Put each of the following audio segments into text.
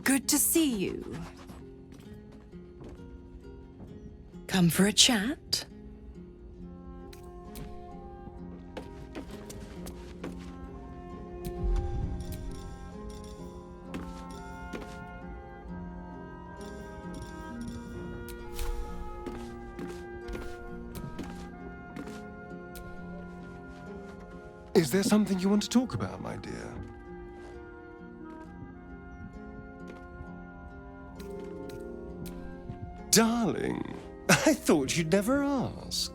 Good to see you. Come for a chat? Is there something you want to talk about, my dear? Darling, I thought you'd never ask.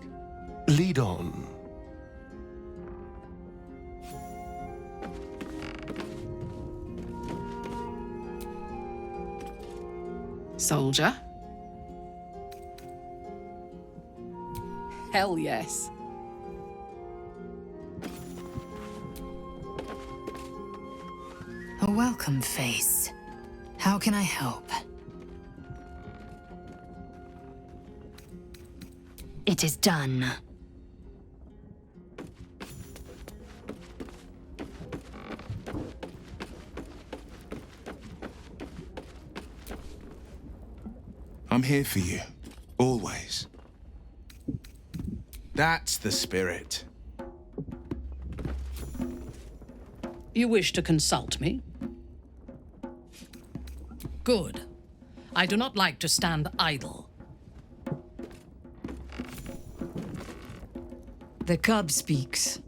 Lead on. Soldier? Hell yes. A welcome face. How can I help? It is done. I'm here for you. Always. That's the spirit. You wish to consult me? Good. I do not like to stand idle. The cub speaks.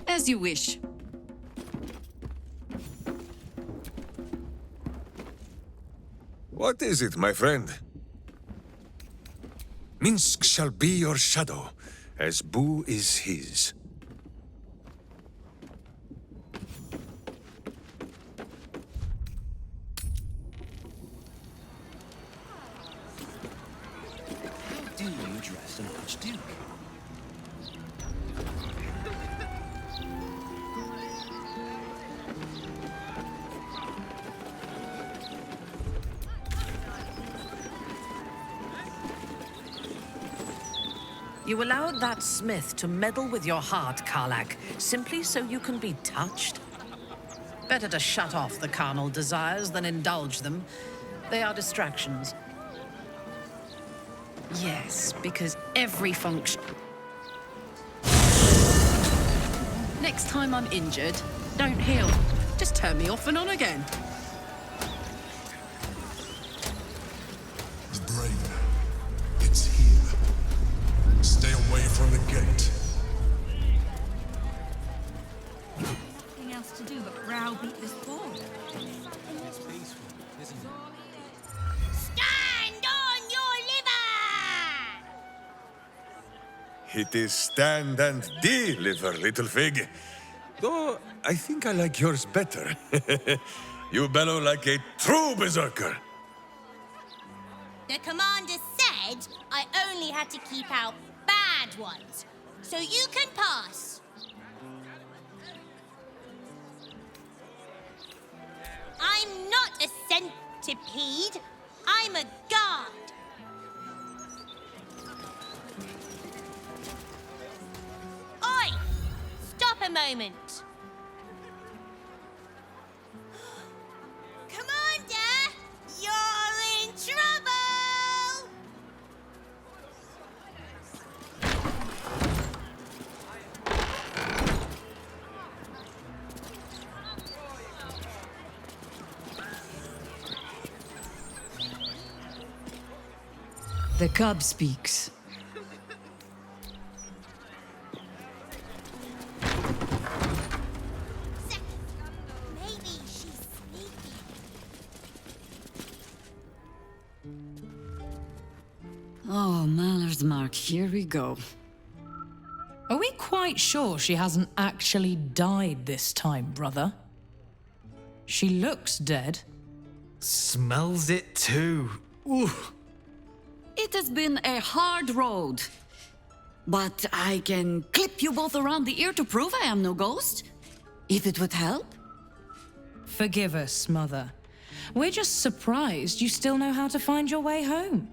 As you wish. What is it, my friend? Minsk shall be your shadow, as Boo is his. How do you dress an archduke? You allowed that smith to meddle with your heart, Karlak, simply so you can be touched? Better to shut off the carnal desires than indulge them. They are distractions. Yes, because every function... Next time I'm injured, don't heal. Just turn me off and on again. The brain. It's here. Stay away from the gate. Nothing else to do but browbeat this ball. It's peaceful, isn't it? Stand on your liver! It is stand and deliver, little fig. Though, I think I like yours better. You bellow like a true berserker. The commander said I only had to keep out bad ones, so you can pass. I'm not a centipede. I'm a guard. Oi! Stop a moment. Commander, you're in trouble! The cub speaks. Maybe she's sneaky. Oh, Maller's mark, here we go. Are we quite sure she hasn't actually died this time, brother? She looks dead. Smells it too. Ooh. It has been a hard road. But I can clip you both around the ear to prove I am no ghost. If it would help. Forgive us, Mother. We're just surprised you still know how to find your way home.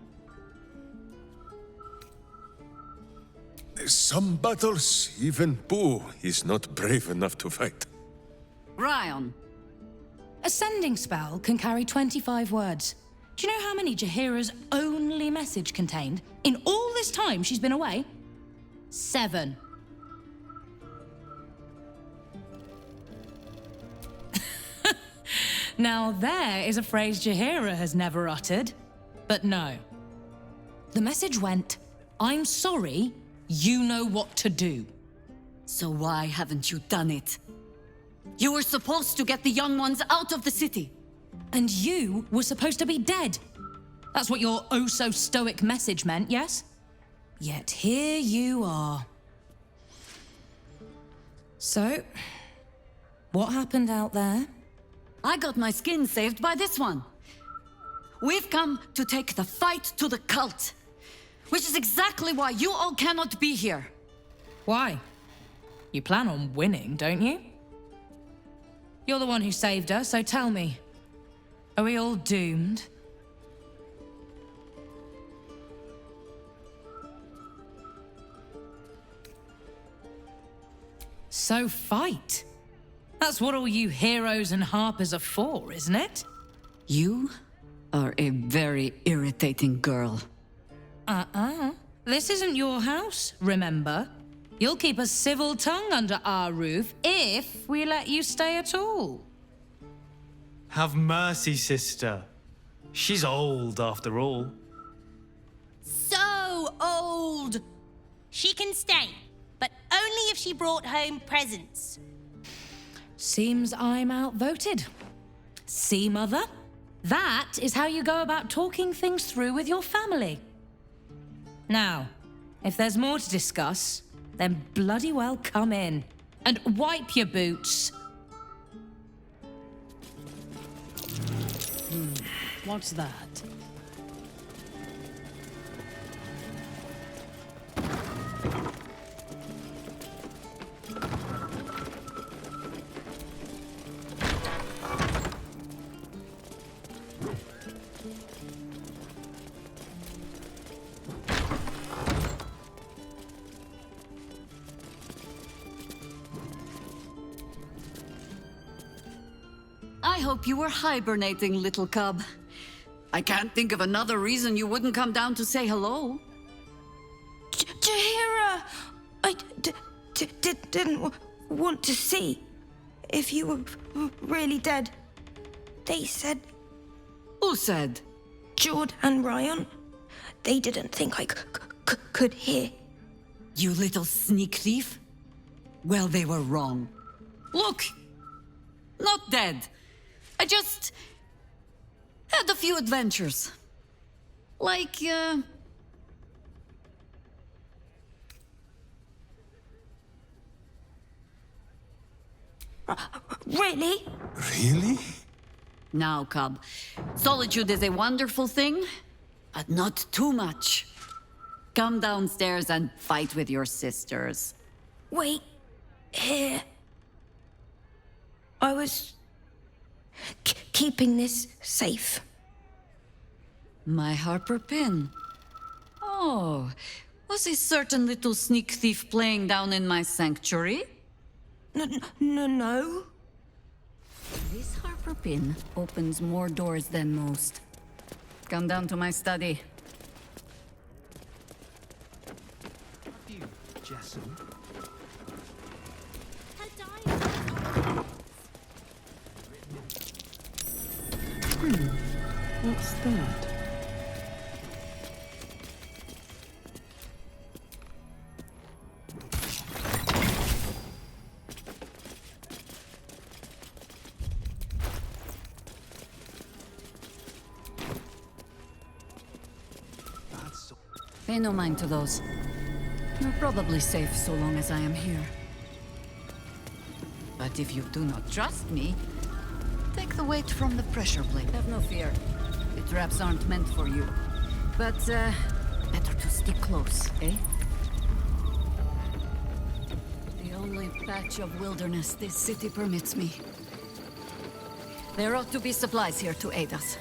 Some battles, even Boo is not brave enough to fight. Ryan, A sending spell can carry 25 words. Do you know how many Jaheira's only message contained? In all this time she's been away? 7. Now there is a phrase Jaheira has never uttered. But no. The message went, I'm sorry, you know what to do. So why haven't you done it? You were supposed to get the young ones out of the city. And you were supposed to be dead. That's what your oh-so-stoic message meant, yes? Yet here you are. So, what happened out there? I got my skin saved by this one. We've come to take the fight to the cult, which is exactly why you all cannot be here. Why? You plan on winning, don't you? You're the one who saved her, so tell me, are we all doomed? So fight. That's what all you heroes and harpers are for, isn't it? You are a very irritating girl. This isn't your house, remember? You'll keep a civil tongue under our roof if we let you stay at all. Have mercy, sister. She's old after all. So old. She can stay, but only if she brought home presents. Seems I'm outvoted. See, Mother? That is how you go about talking things through with your family. Now, if there's more to discuss, then bloody well come in. And wipe your boots. What's that? I hope you were hibernating, little cub. I can't think of another reason you wouldn't come down to say hello. Jaheira! I didn't want to see if you were really dead. They said... Who said? Jord and Ryan. They didn't think I could hear. You little sneak thief? Well, they were wrong. Look! Not dead. I just... had a few adventures. Like, Really? Really? Now, cub. Solitude is a wonderful thing, but not too much. Come downstairs and fight with your sisters. Wait. Here. I was... keeping this safe. My harper pin. Oh, was a certain little sneak thief playing down in my sanctuary? No. This harper pin opens more doors than most. Come down to my study. You, Jessel. What's that? Pay no mind to those. You're probably safe so long as I am here. But if you do not trust me, take the weight from the pressure plate. Have no fear. The traps aren't meant for you. But, better to stick close, eh? The only patch of wilderness this city permits me. There ought to be supplies here to aid us.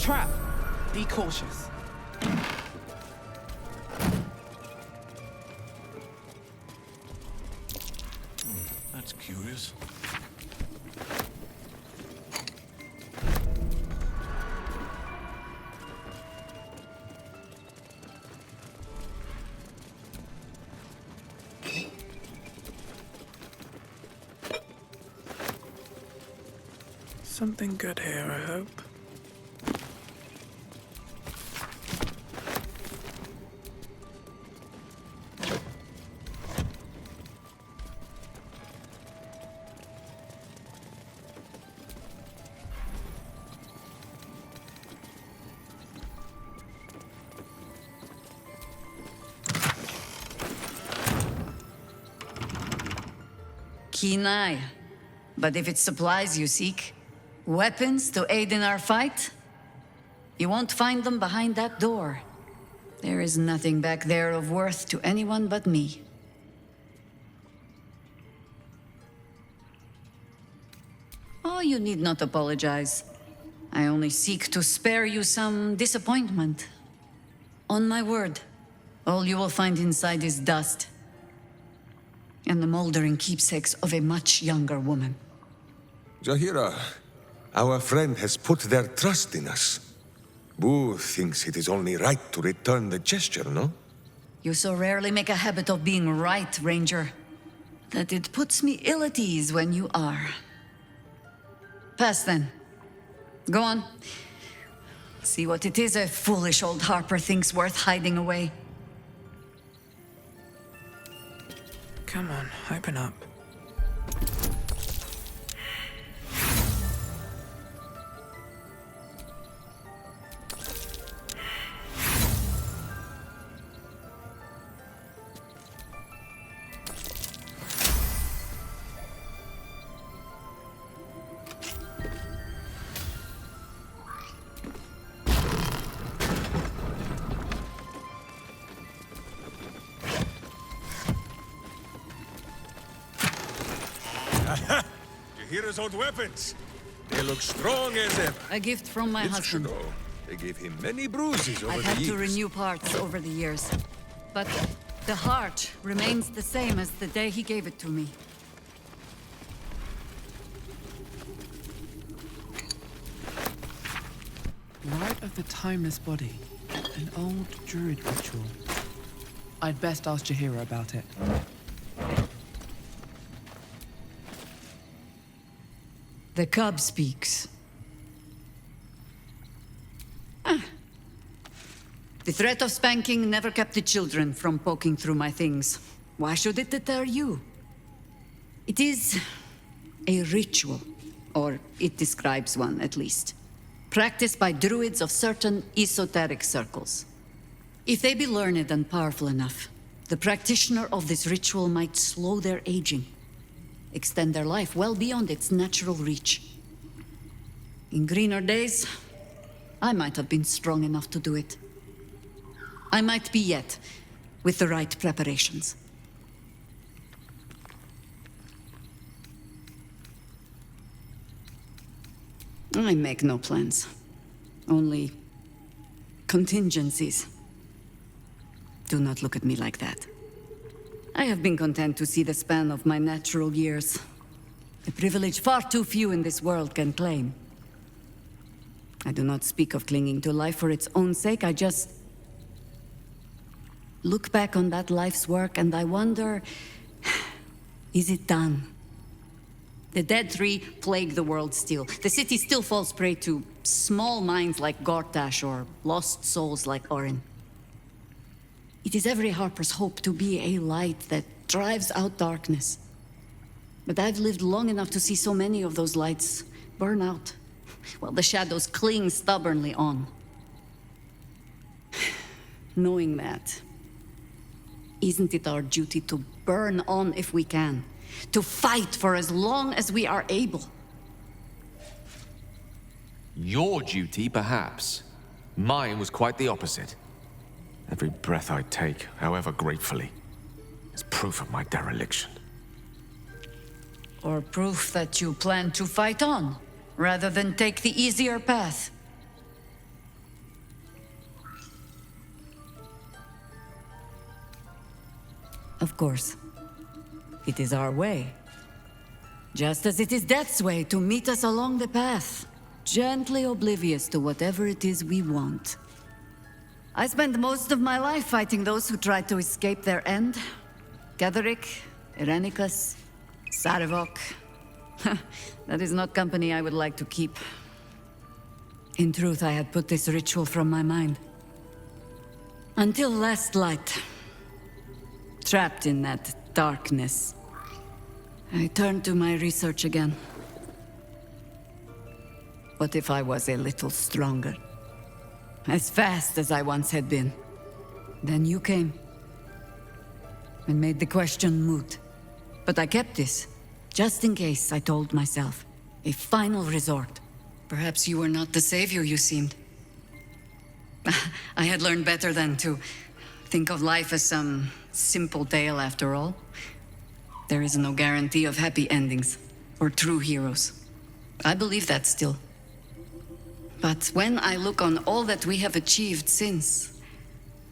trap. Be cautious. That's curious. Something good here, I hope. Keen eye. But if it's supplies you seek, weapons to aid in our fight, you won't find them behind that door. There is nothing back there of worth to anyone but me. Oh, you need not apologize. I only seek to spare you some disappointment. On my word, all you will find inside is dust and the moldering keepsakes of a much younger woman. Jaheira, our friend has put their trust in us. Boo thinks it is only right to return the gesture, no? You so rarely make a habit of being right, Ranger, that it puts me ill at ease when you are. Pass then. Go on. See what it is a foolish old Harper thinks worth hiding away. Come on, open up. Jaheira's old weapons. They look strong as ever. A gift from my husband. True. They gave him many bruises over I've the had years. to renew parts over the years. But the heart remains the same as the day he gave it to me. Rite of the Timeless Body. An old druid ritual. I'd best ask Jaheira about it. The cub speaks. The threat of spanking never kept the children from poking through my things. Why should it deter you? It is a ritual, or it describes one at least, practiced by druids of certain esoteric circles. If they be learned and powerful enough, the practitioner of this ritual might slow their aging, extend their life well beyond its natural reach. In greener days, I might have been strong enough to do it. I might be yet, with the right preparations. I make no plans. Only contingencies. Do not look at me like that. I have been content to see the span of my natural years. A privilege far too few in this world can claim. I do not speak of clinging to life for its own sake, I just look back on that life's work and I wonder, is it done? The dead tree plague the world still. The city still falls prey to small minds like Gortash or lost souls like Orin. It is every Harper's hope to be a light that drives out darkness. But I've lived long enough to see so many of those lights burn out, while the shadows cling stubbornly on. Knowing that, isn't it our duty to burn on if we can? To fight for as long as we are able? Your duty, perhaps. Mine was quite the opposite. Every breath I take, however gratefully, is proof of my dereliction. Or proof that you plan to fight on, rather than take the easier path. Of course. It is our way. Just as it is Death's way to meet us along the path, gently oblivious to whatever it is we want. I spent most of my life fighting those who tried to escape their end. Gatherick, Irenicus, Sarevok. That is not company I would like to keep. In truth, I had put this ritual from my mind. Until last light. Trapped in that darkness. I turned to my research again. What if I was a little stronger? As fast as I once had been. Then you came. And made the question moot. But I kept this. Just in case, I told myself. A final resort. Perhaps you were not the savior you seemed. I had learned better than to think of life as some simple tale after all. There is no guarantee of happy endings, or true heroes. I believe that still. But when I look on all that we have achieved since,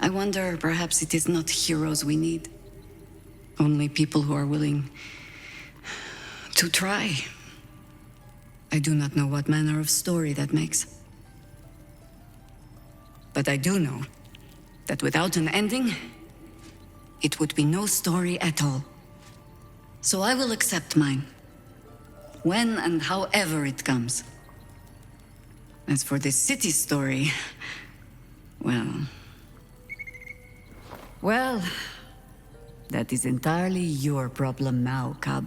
I wonder perhaps it is not heroes we need. Only people who are willing to try. I do not know what manner of story that makes. But I do know that without an ending, it would be no story at all. So I will accept mine. When and however it comes. As for this city story, well, that is entirely your problem now, Cub.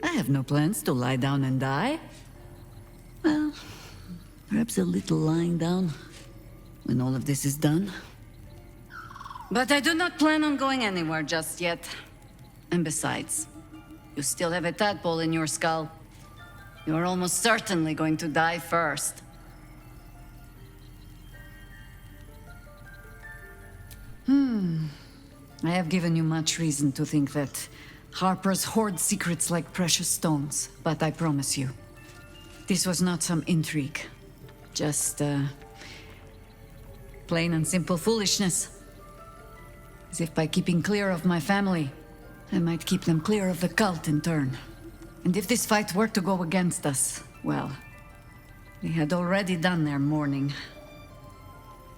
I have no plans to lie down and die. Well, perhaps a little lying down when all of this is done. But I do not plan on going anywhere just yet. And besides, you still have a tadpole in your skull. You are almost certainly going to die first. I have given you much reason to think that Harpers hoard secrets like precious stones, but I promise you, this was not some intrigue. Just, plain and simple foolishness. As if by keeping clear of my family, I might keep them clear of the cult in turn. And if this fight were to go against us, well, they had already done their mourning.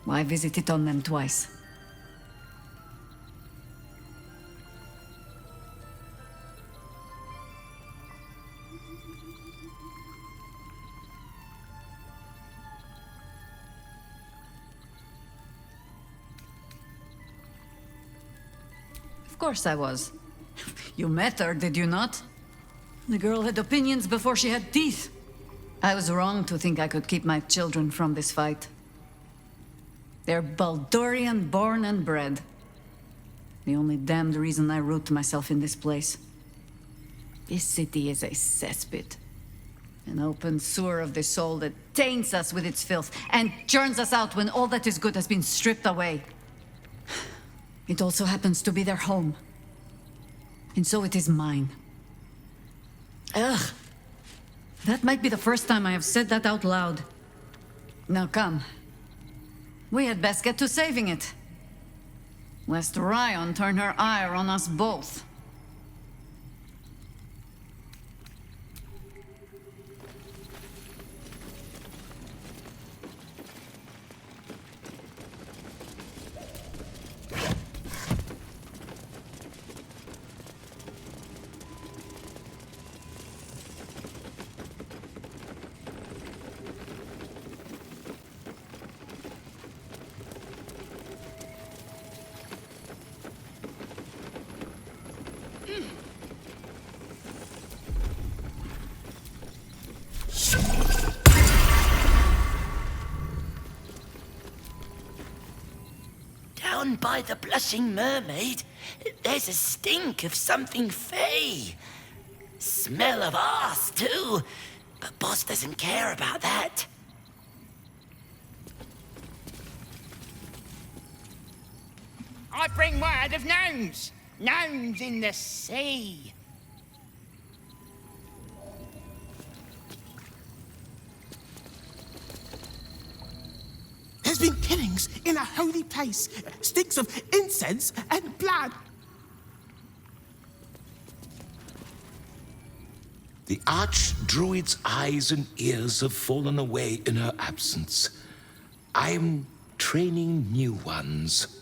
Why visit it on them twice? Of course I was. You met her, did you not? The girl had opinions before she had teeth. I was wrong to think I could keep my children from this fight. They're Baldurian born and bred. The only damned reason I root myself in this place. This city is a cesspit. An open sewer of the soul that taints us with its filth and churns us out when all that is good has been stripped away. It also happens to be their home. And so it is mine. Ugh. That might be the first time I have said that out loud. Now come. We had best get to saving it. Lest Ryan turn her ire on us both. Down by the Blushing Mermaid, there's a stink of something fey. Smell of arse, too. But Boss doesn't care about that. I bring word of gnomes. Gnomes in the sea. There's been killings in a holy place. Stinks of incense and blood. The Archdruid's eyes and ears have fallen away in her absence. I'm training new ones.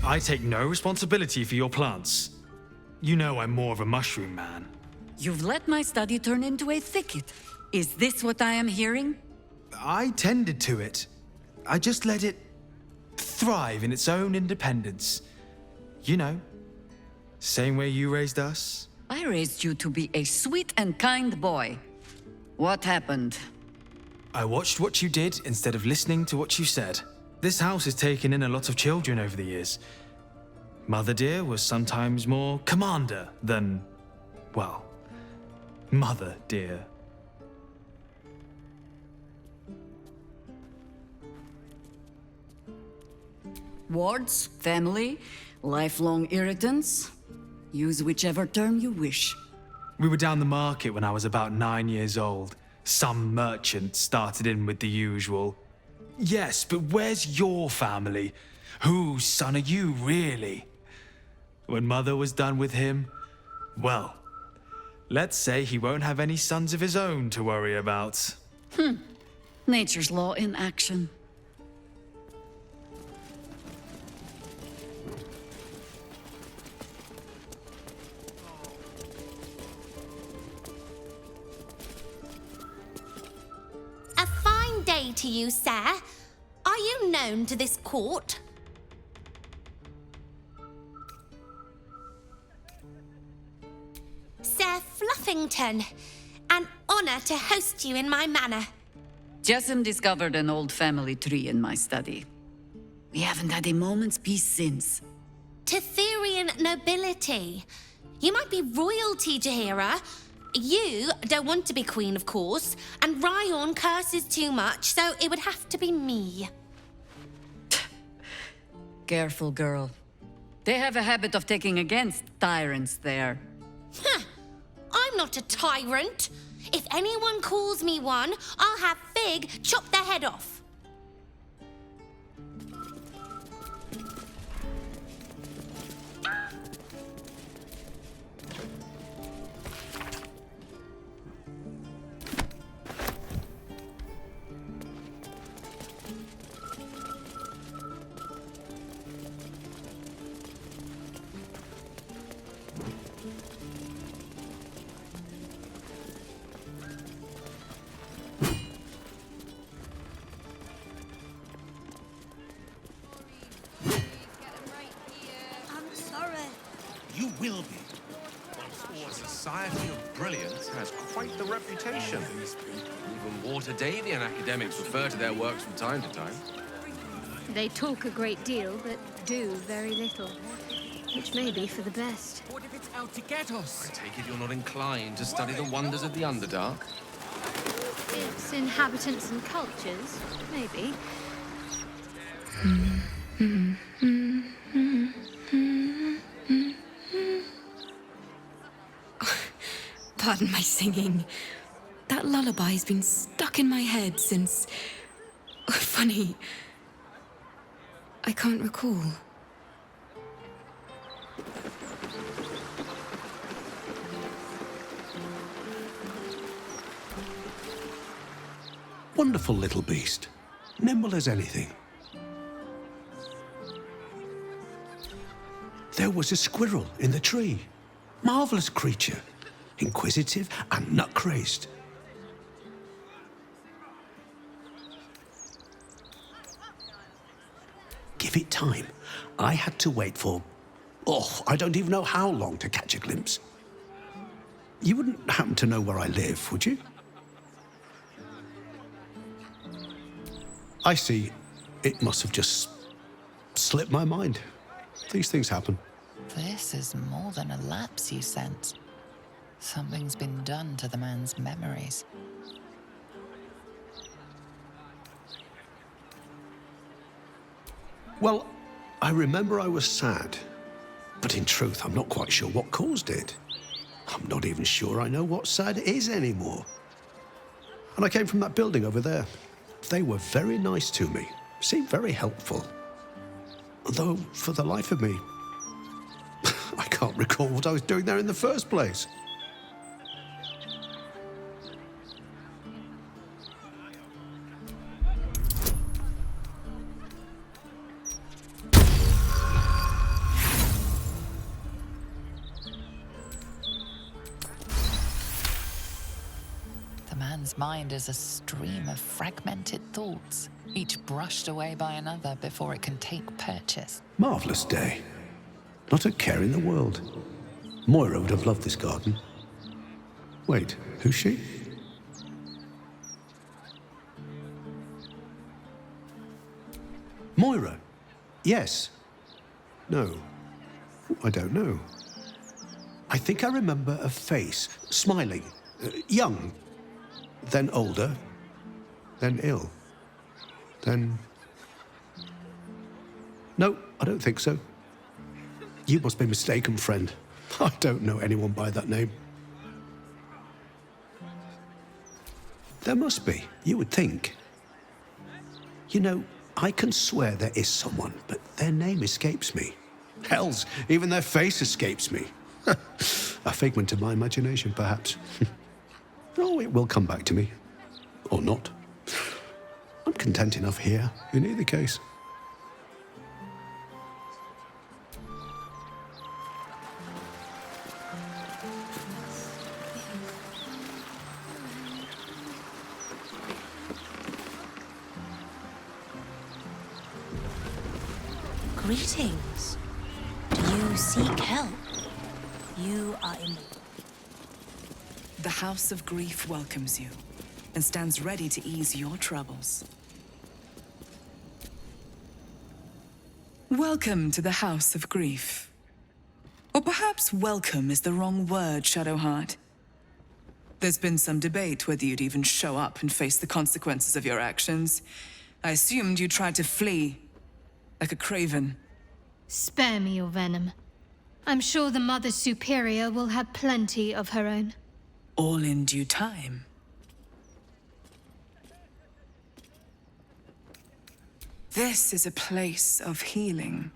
I take no responsibility for your plants. You know I'm more of a mushroom man. You've let my study turn into a thicket. Is this what I am hearing? I tended to it. I just let it thrive in its own independence. You know, same way you raised us. I raised you to be a sweet and kind boy. What happened? I watched what you did instead of listening to what you said. This house has taken in a lot of children over the years. Mother dear was sometimes more commander than, well, mother dear. Wards, family, lifelong irritants. Use whichever term you wish. We were down the market when I was about 9 years old. Some merchant started in with the usual. Yes, but where's your family? Whose son are you, really? When Mother was done with him, well, let's say he won't have any sons of his own to worry about. Nature's law in action. A fine day to you, sir. Are you known to this court? Sir Fluffington, an honor to host you in my manor. Jessamine discovered an old family tree in my study. We haven't had a moment's peace since. Tetherian nobility. You might be royalty, Jaheira. You don't want to be queen, of course, and Ryon curses too much, so it would have to be me. Careful, girl. They have a habit of taking against tyrants there. I'm not a tyrant. If anyone calls me one, I'll have Fig chop their head off. You will be. The Society of Brilliance has quite the reputation. Even Water-Davian academics refer to their works from time to time. They talk a great deal, but do very little. Which may be for the best. What if it's out to get us? I take it you're not inclined to study the wonders of the Underdark? Its inhabitants and cultures, maybe. Pardon my singing. That lullaby's been stuck in my head since... Funny. I can't recall. Wonderful little beast. Nimble as anything. There was a squirrel in the tree. Marvelous creature. Inquisitive and nut-crazed. Give it time. I had to wait for... I don't even know how long to catch a glimpse. You wouldn't happen to know where I live, would you? I see. It must have just slipped my mind. These things happen. This is more than a lapse, you sense. Something's been done to the man's memories. Well, I remember I was sad. But in truth, I'm not quite sure what caused it. I'm not even sure I know what sad is anymore. And I came from that building over there. They were very nice to me, seemed very helpful. Though, for the life of me, I can't recall what I was doing there in the first place. The man's mind is a stream of fragmented thoughts, each brushed away by another before it can take purchase. Marvellous day. Not a care in the world. Moira would have loved this garden. Wait, who's she? Moira? Yes. No. I don't know. I think I remember a face, smiling, young, then older, then ill, then... No, I don't think so. You must be mistaken, friend. I don't know anyone by that name. There must be, you would think. You know, I can swear there is someone, but their name escapes me. Hells, even their face escapes me. A figment of my imagination, perhaps. Oh, it will come back to me. Or not. I'm content enough here, in either case. Greetings. Do you seek help? You are in... The House of Grief welcomes you and stands ready to ease your troubles. Welcome to the House of Grief. Or perhaps welcome is the wrong word, Shadowheart. There's been some debate whether you'd even show up and face the consequences of your actions. I assumed you tried to flee, like a craven. Spare me your venom. I'm sure the Mother Superior will have plenty of her own. All in due time. This is a place of healing.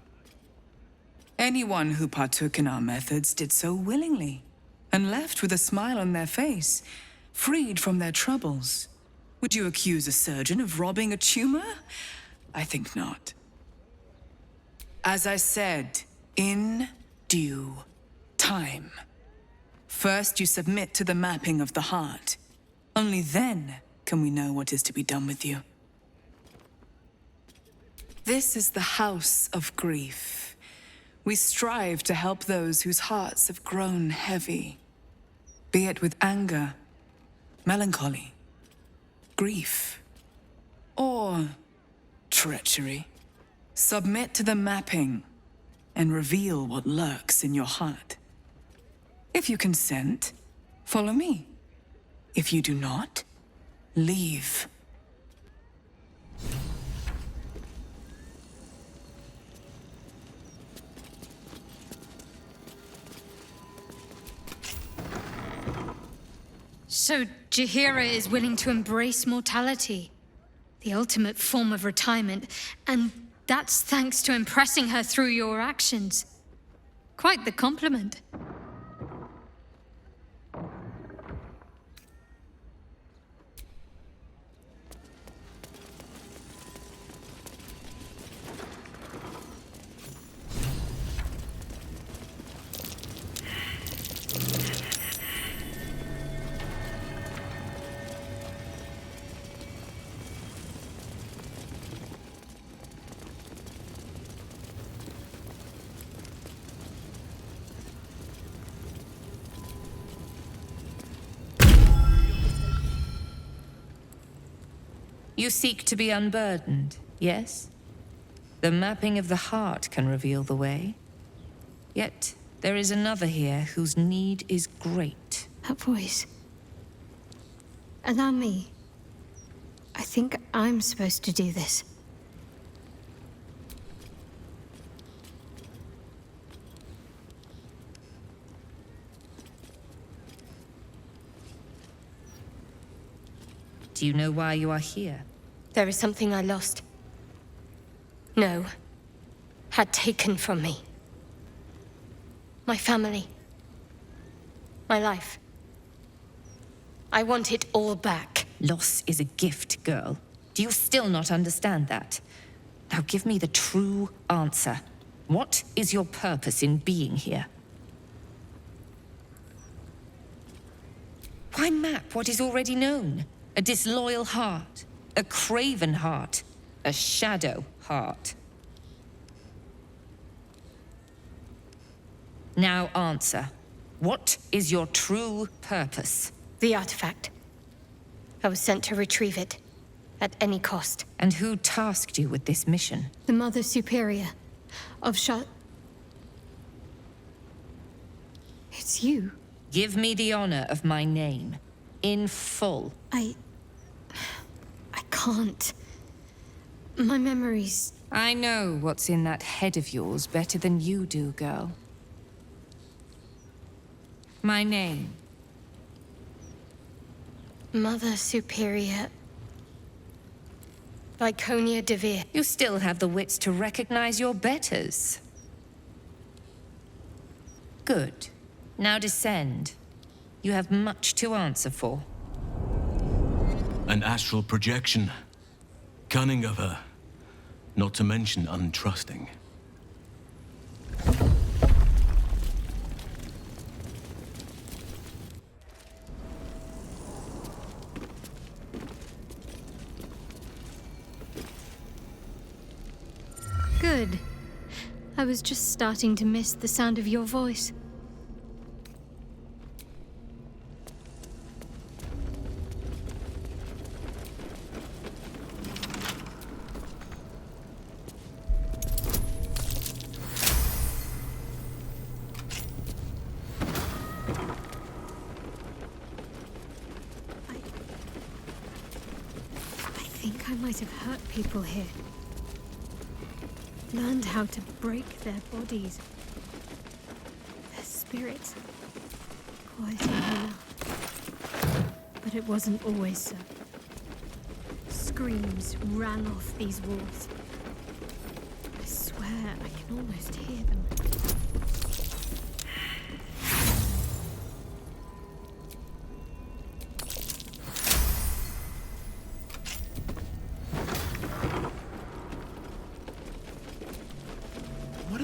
Anyone who partook in our methods did so willingly, and left with a smile on their face, freed from their troubles. Would you accuse a surgeon of robbing a tumor? I think not. As I said, in due time. First, you submit to the mapping of the heart. Only then can we know what is to be done with you. This is the House of Grief. We strive to help those whose hearts have grown heavy, be it with anger, melancholy, grief, or treachery. Submit to the mapping and reveal what lurks in your heart. If you consent, follow me. If you do not, leave. So Jaheira is willing to embrace mortality, the ultimate form of retirement, and that's thanks to impressing her through your actions. Quite the compliment. You seek to be unburdened, yes? The mapping of the heart can reveal the way. Yet, there is another here whose need is great. That voice. Allow me. I think I'm supposed to do this. Do you know why you are here? There is something I lost. No. Had taken from me. My family. My life. I want it all back. Loss is a gift, girl. Do you still not understand that? Now give me the true answer. What is your purpose in being here? Why map what is already known? A disloyal heart, a craven heart, a shadow heart. Now answer. What is your true purpose? The artifact. I was sent to retrieve it, at any cost. And who tasked you with this mission? The Mother Superior of It's you. Give me the honor of my name, in full. I can't. My memories... I know what's in that head of yours better than you do, girl. My name. Mother Superior... Viconia de Veer. You still have the wits to recognize your betters. Good. Now descend. You have much to answer for. An astral projection. Cunning of her. Not to mention untrusting. Good. I was just starting to miss the sound of your voice. I think I might have hurt people here. Learned how to break their bodies. Their spirits. Quieting enough. But it wasn't always so. Screams rang off these walls. I swear I can almost hear them.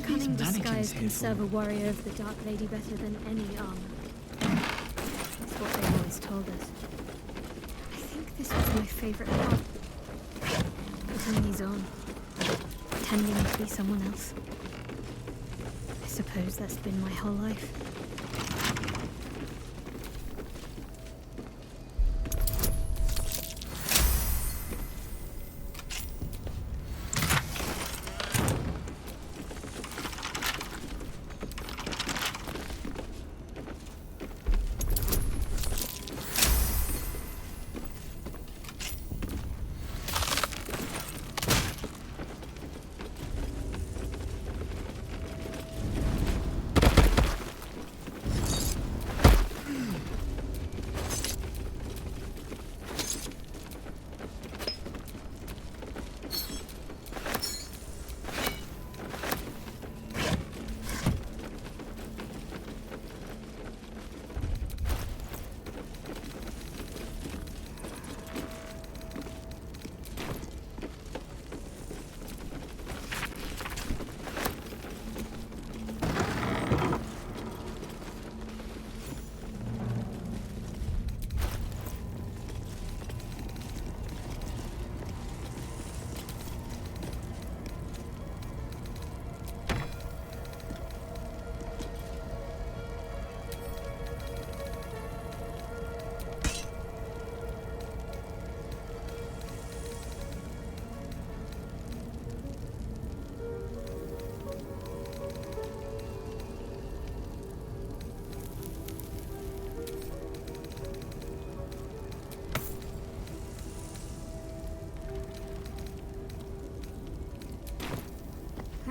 Cunning disguise can serve a warrior of the Dark Lady better than any armor. That's what they always told us. I think this was my favorite part. Putting these on. Pretending to be someone else. I suppose that's been my whole life.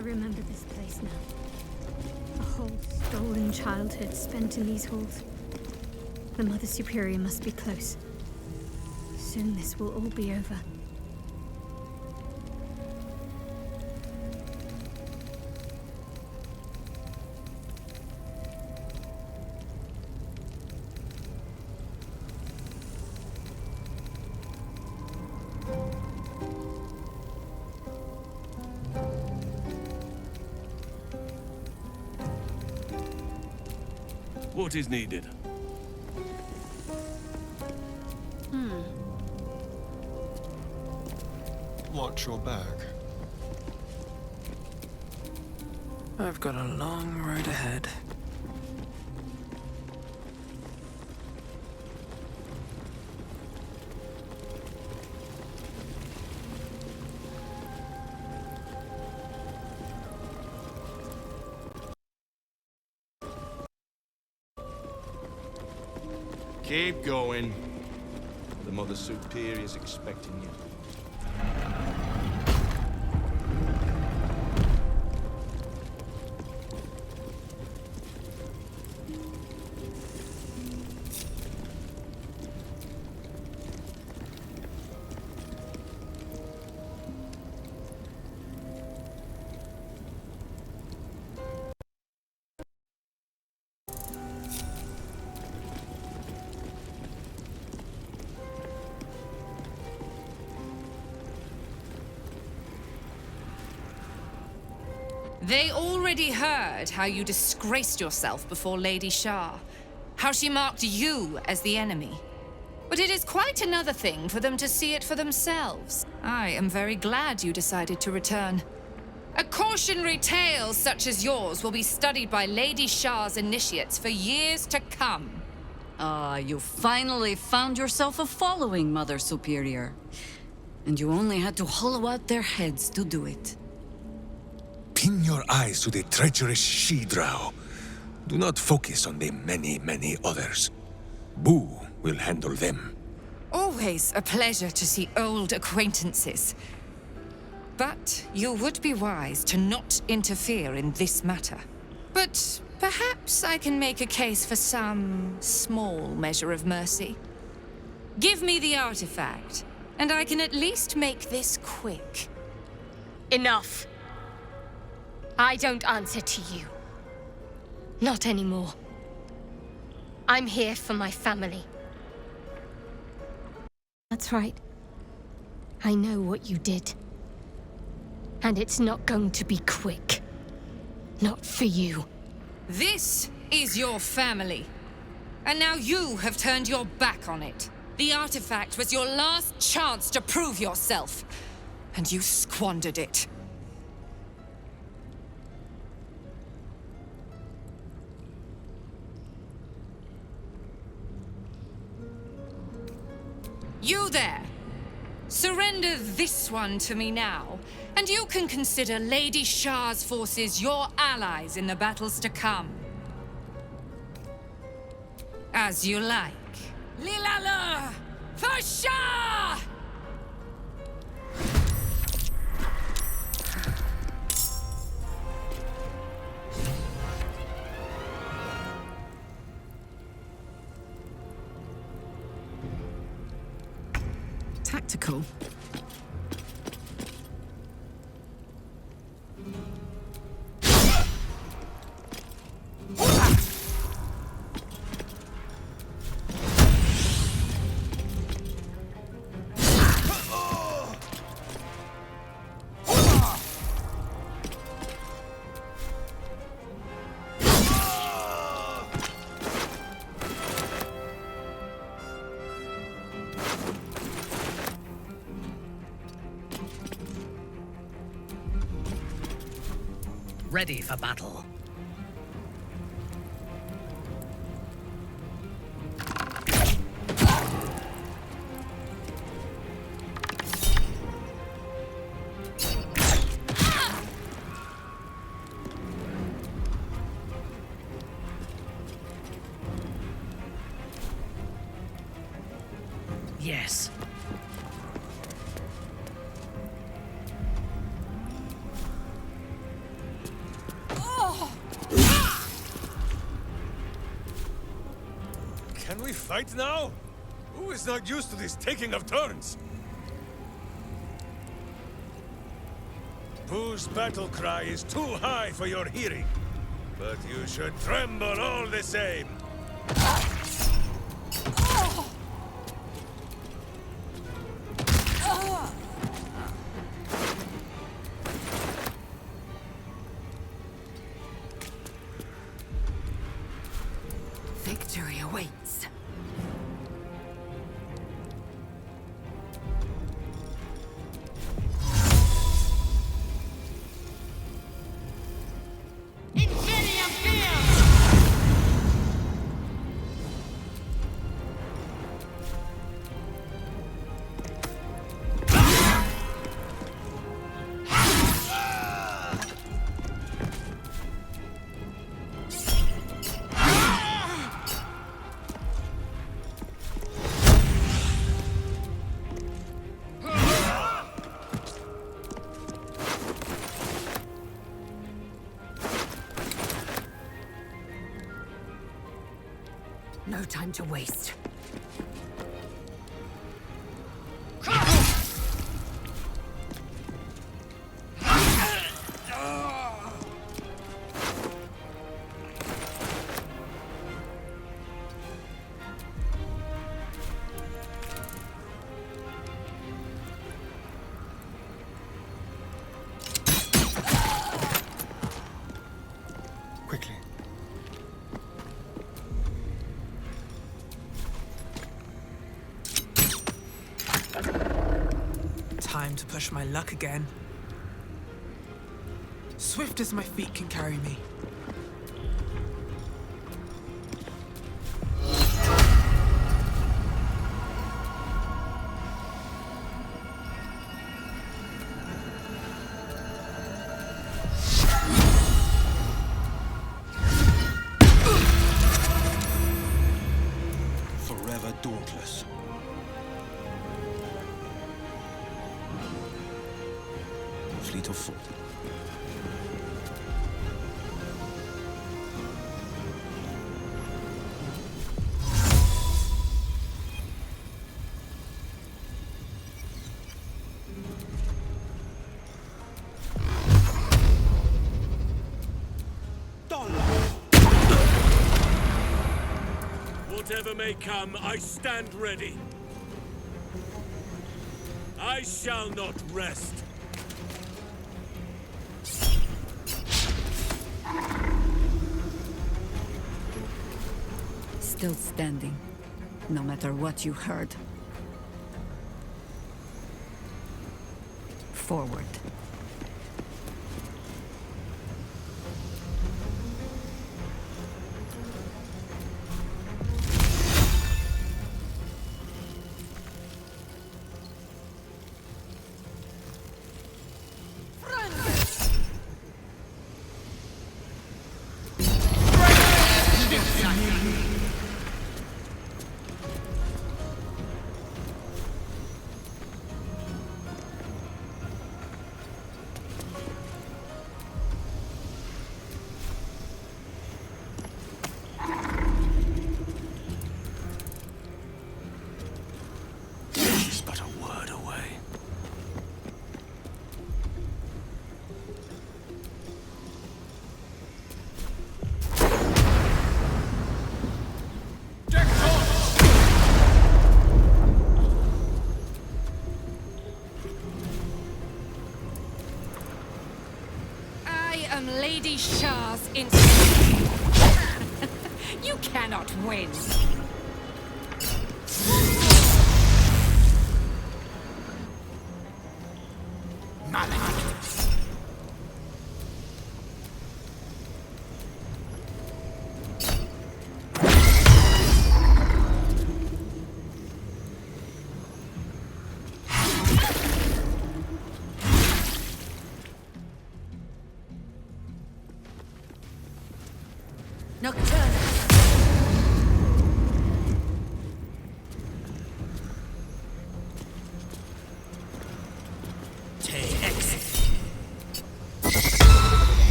remember this place now. A whole stolen childhood spent in these halls. The Mother Superior must be close. Soon this will all be over. What is needed? Watch your back. I've got a long road ahead. Keep going. The Mother Superior's expecting you. They already heard how you disgraced yourself before Lady Shah, how she marked you as the enemy. But it is quite another thing for them to see it for themselves. I am very glad you decided to return. A cautionary tale such as yours will be studied by Lady Shah's initiates for years to come. You finally found yourself a following, Mother Superior. And you only had to hollow out their heads to do it. Pin your eyes to the treacherous she-drow. Do not focus on the many, many others. Boo will handle them. Always a pleasure to see old acquaintances. But you would be wise to not interfere in this matter. But perhaps I can make a case for some small measure of mercy. Give me the artifact, and I can at least make this quick. Enough. I don't answer to you. Not anymore. I'm here for my family. That's right. I know what you did. And it's not going to be quick. Not for you. This is your family. And now you have turned your back on it. The artifact was your last chance to prove yourself. And you squandered it. You there! Surrender this one to me now, and you can consider Lady Shah's forces your allies in the battles to come. As you like. Lilala! For Shah! Tactical. Ready for battle. Yes. we fight now? Who is not used to this taking of turns? Boo's battle cry is too high for your hearing, but you should tremble all the same. Victory awaits. No time to waste. Quickly. Time to push my luck again. Swift as my feet can carry me. Forever dauntless. Fleet of foot. Whatever may come, I stand ready. I shall not rest. Still standing, no matter what you heard. Forward. Lady Shah's You cannot win. Nocturne.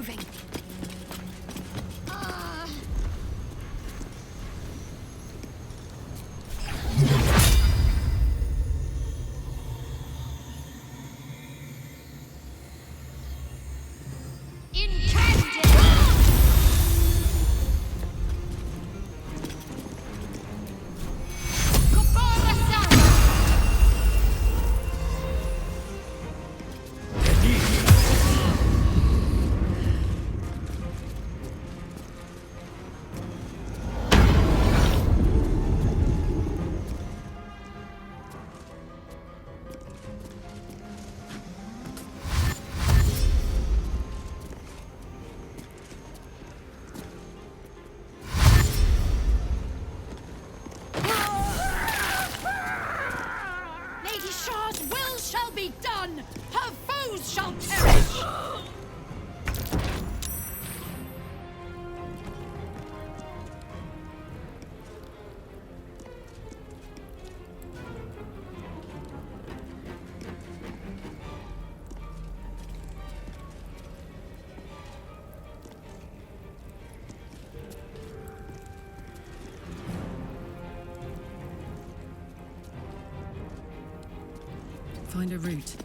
moving. Lady Shah's will shall be done! Her foes shall perish! Find a route.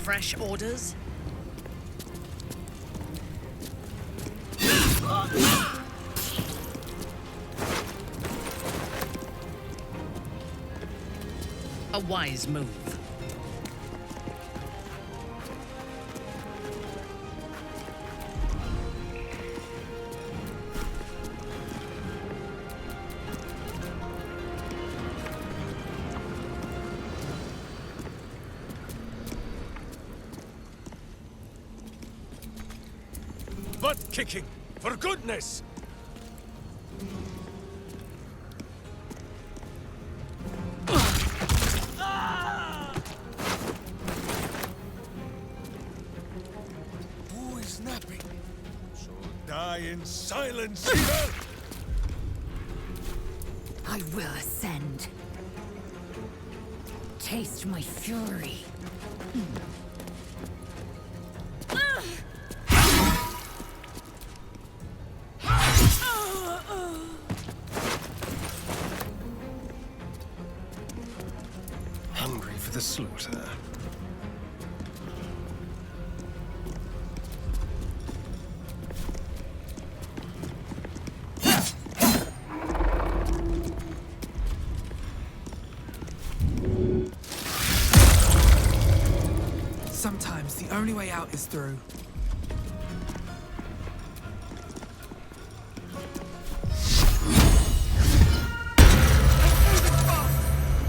Fresh orders? A wise move. Butt kicking, for goodness! Who is napping? So die in silence, either! I will ascend. Taste my fury. Hungry for the slaughter. Sometimes the only way out is through.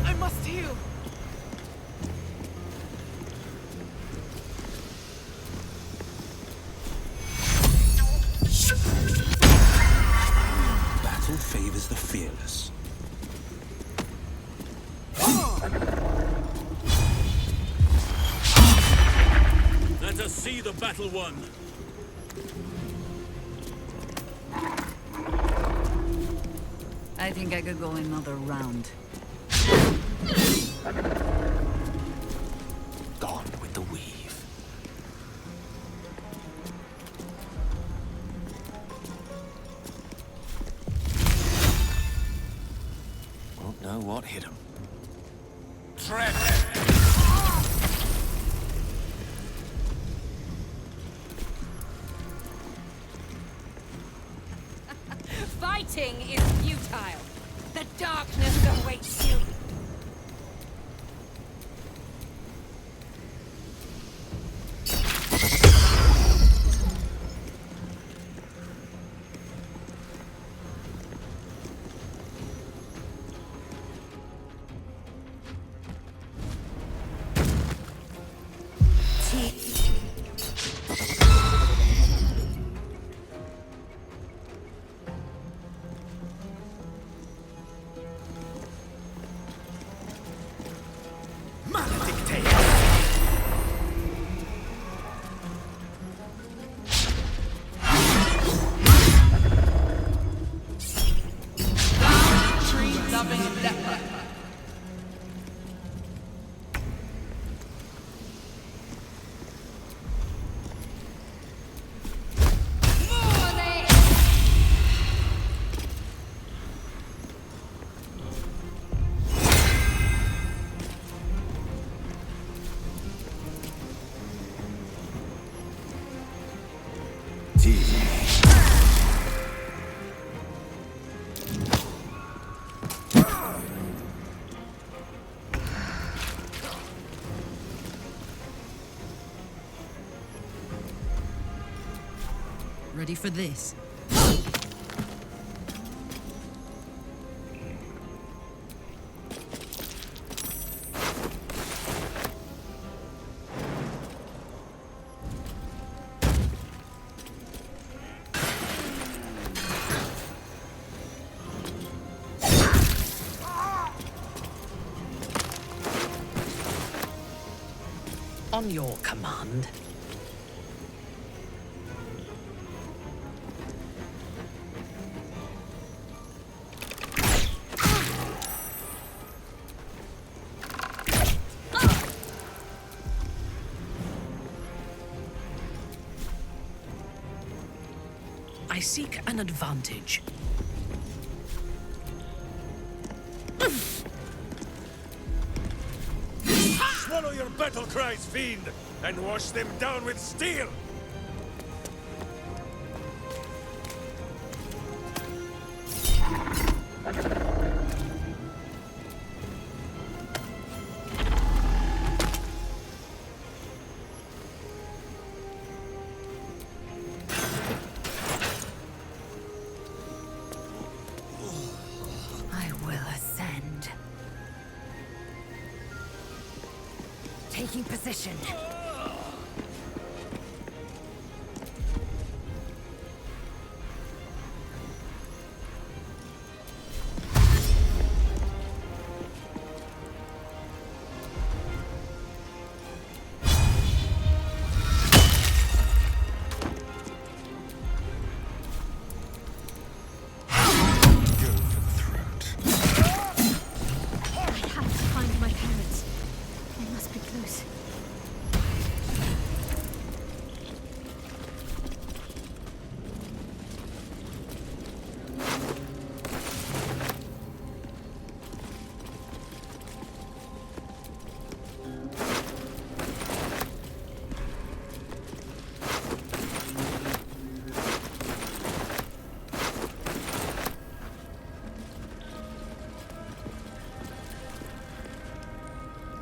I must heal. Battle favors the fearless. Let us see the battle won. I think I could go another round. Gone with the weave. Won't know what hit him. Fighting is futile. The darkness awaits you. Ready for this? On your command. I seek an advantage. Swallow your battle cries, fiend, and wash them down with steel! I will ascend. Taking position. I have to find my parents. They must be close.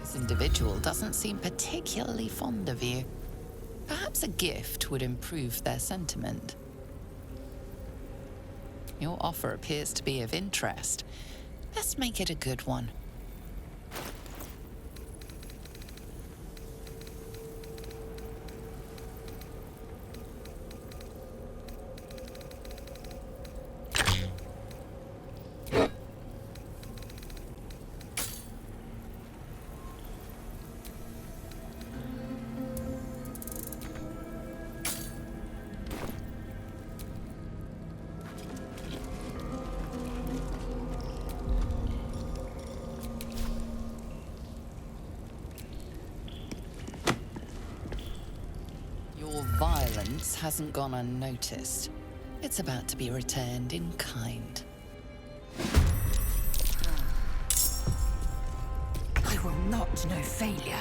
This individual doesn't seem particularly fond of you. Perhaps a gift would improve their sentiment. Your offer appears to be of interest. Let's make it a good one. once hasn't gone unnoticed. It's about to be returned in kind. I will not know failure.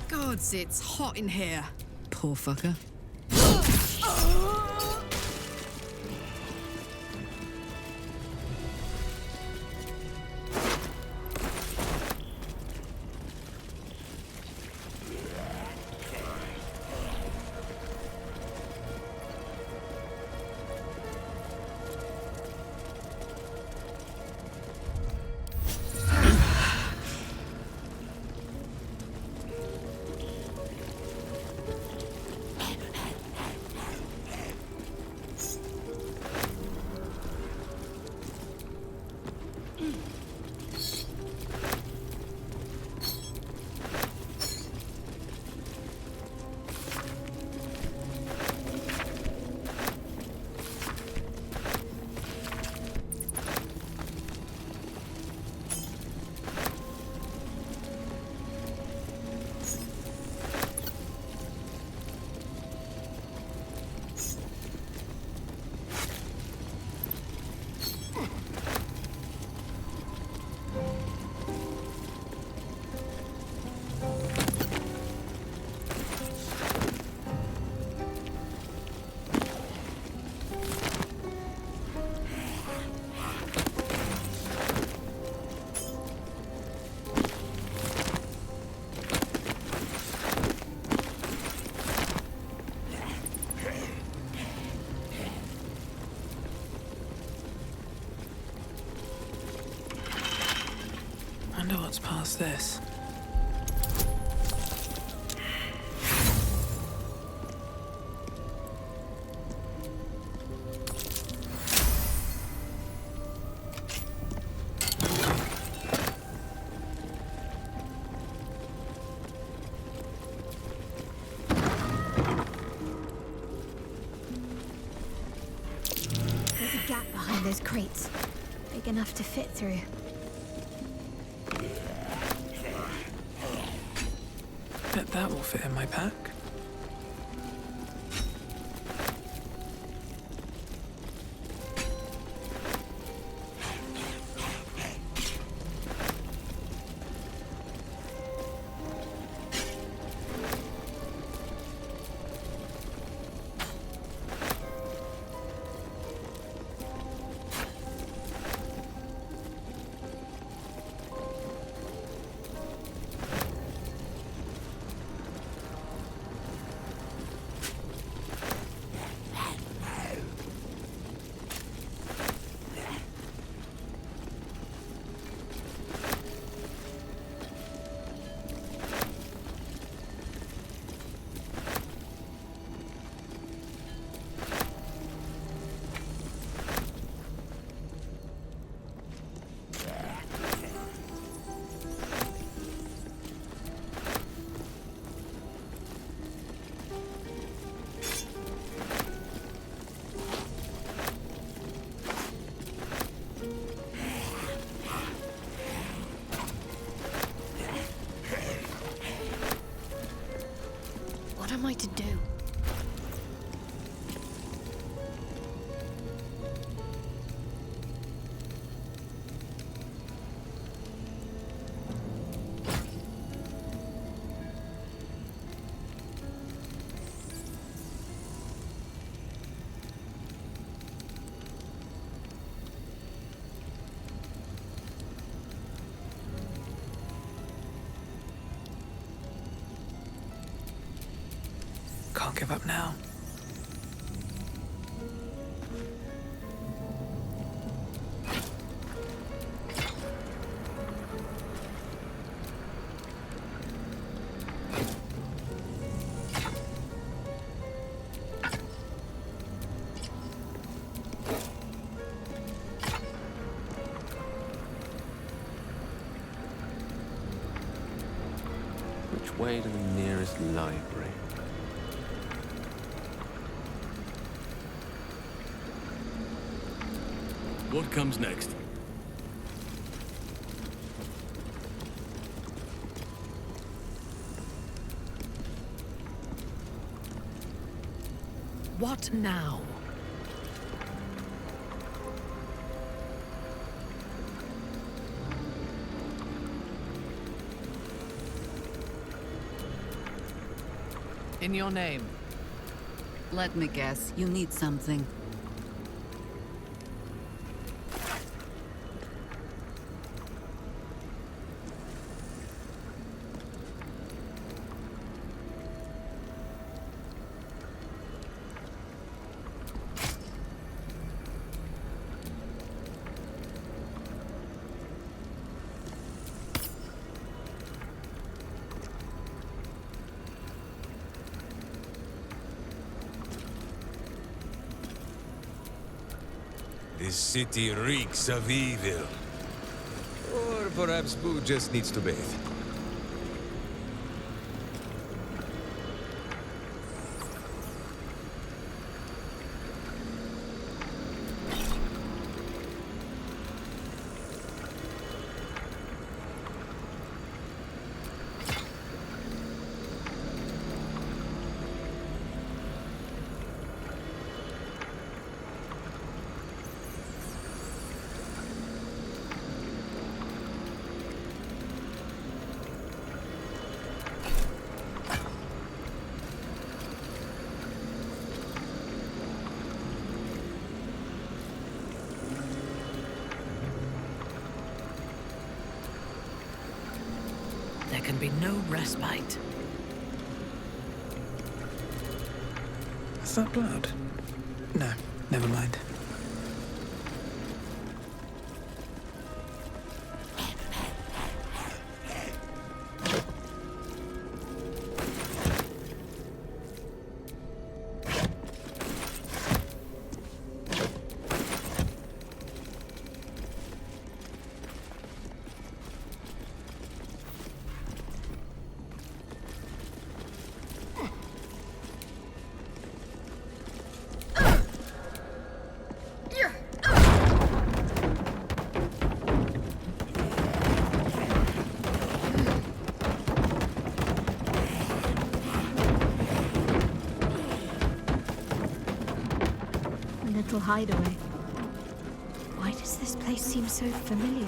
Gods, it's hot in here. Poor fucker. Wonder what's past this. There's a gap behind those crates, big enough to fit through. Bet that will fit in my pack. What am I to do? Can't give up now. Which way to the nearest library? What comes next? What now? In your name. Let me guess, you need something. This city reeks of evil. Or perhaps Boo just needs to bathe. There can be no respite. Is that blood? No, never mind. Little hideaway. Why does this place seem so familiar?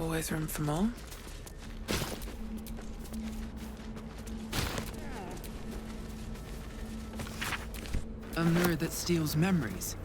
Always room for more. A mirror that steals memories.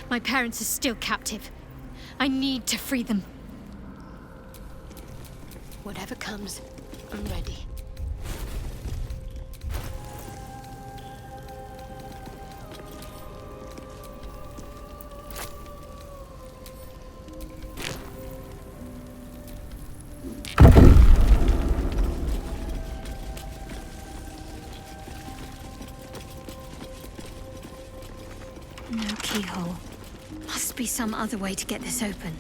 My parents are still captive. I need to free them. Whatever comes, I'm ready. No keyhole. Must be some other way to get this open.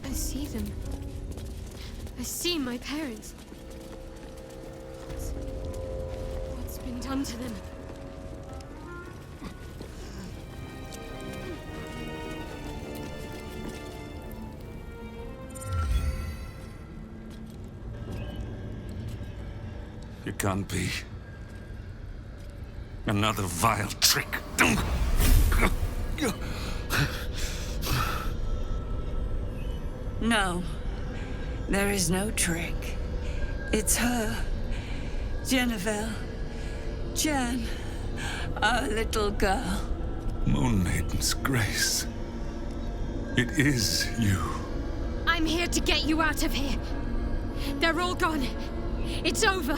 I see them. I see my parents. What's been done to them? It can't be. Another vile trick. No, there is no trick. It's her. Jennifer. Jan. Our little girl. Moon Maiden's grace. It is you. I'm here to get you out of here. They're all gone. It's over.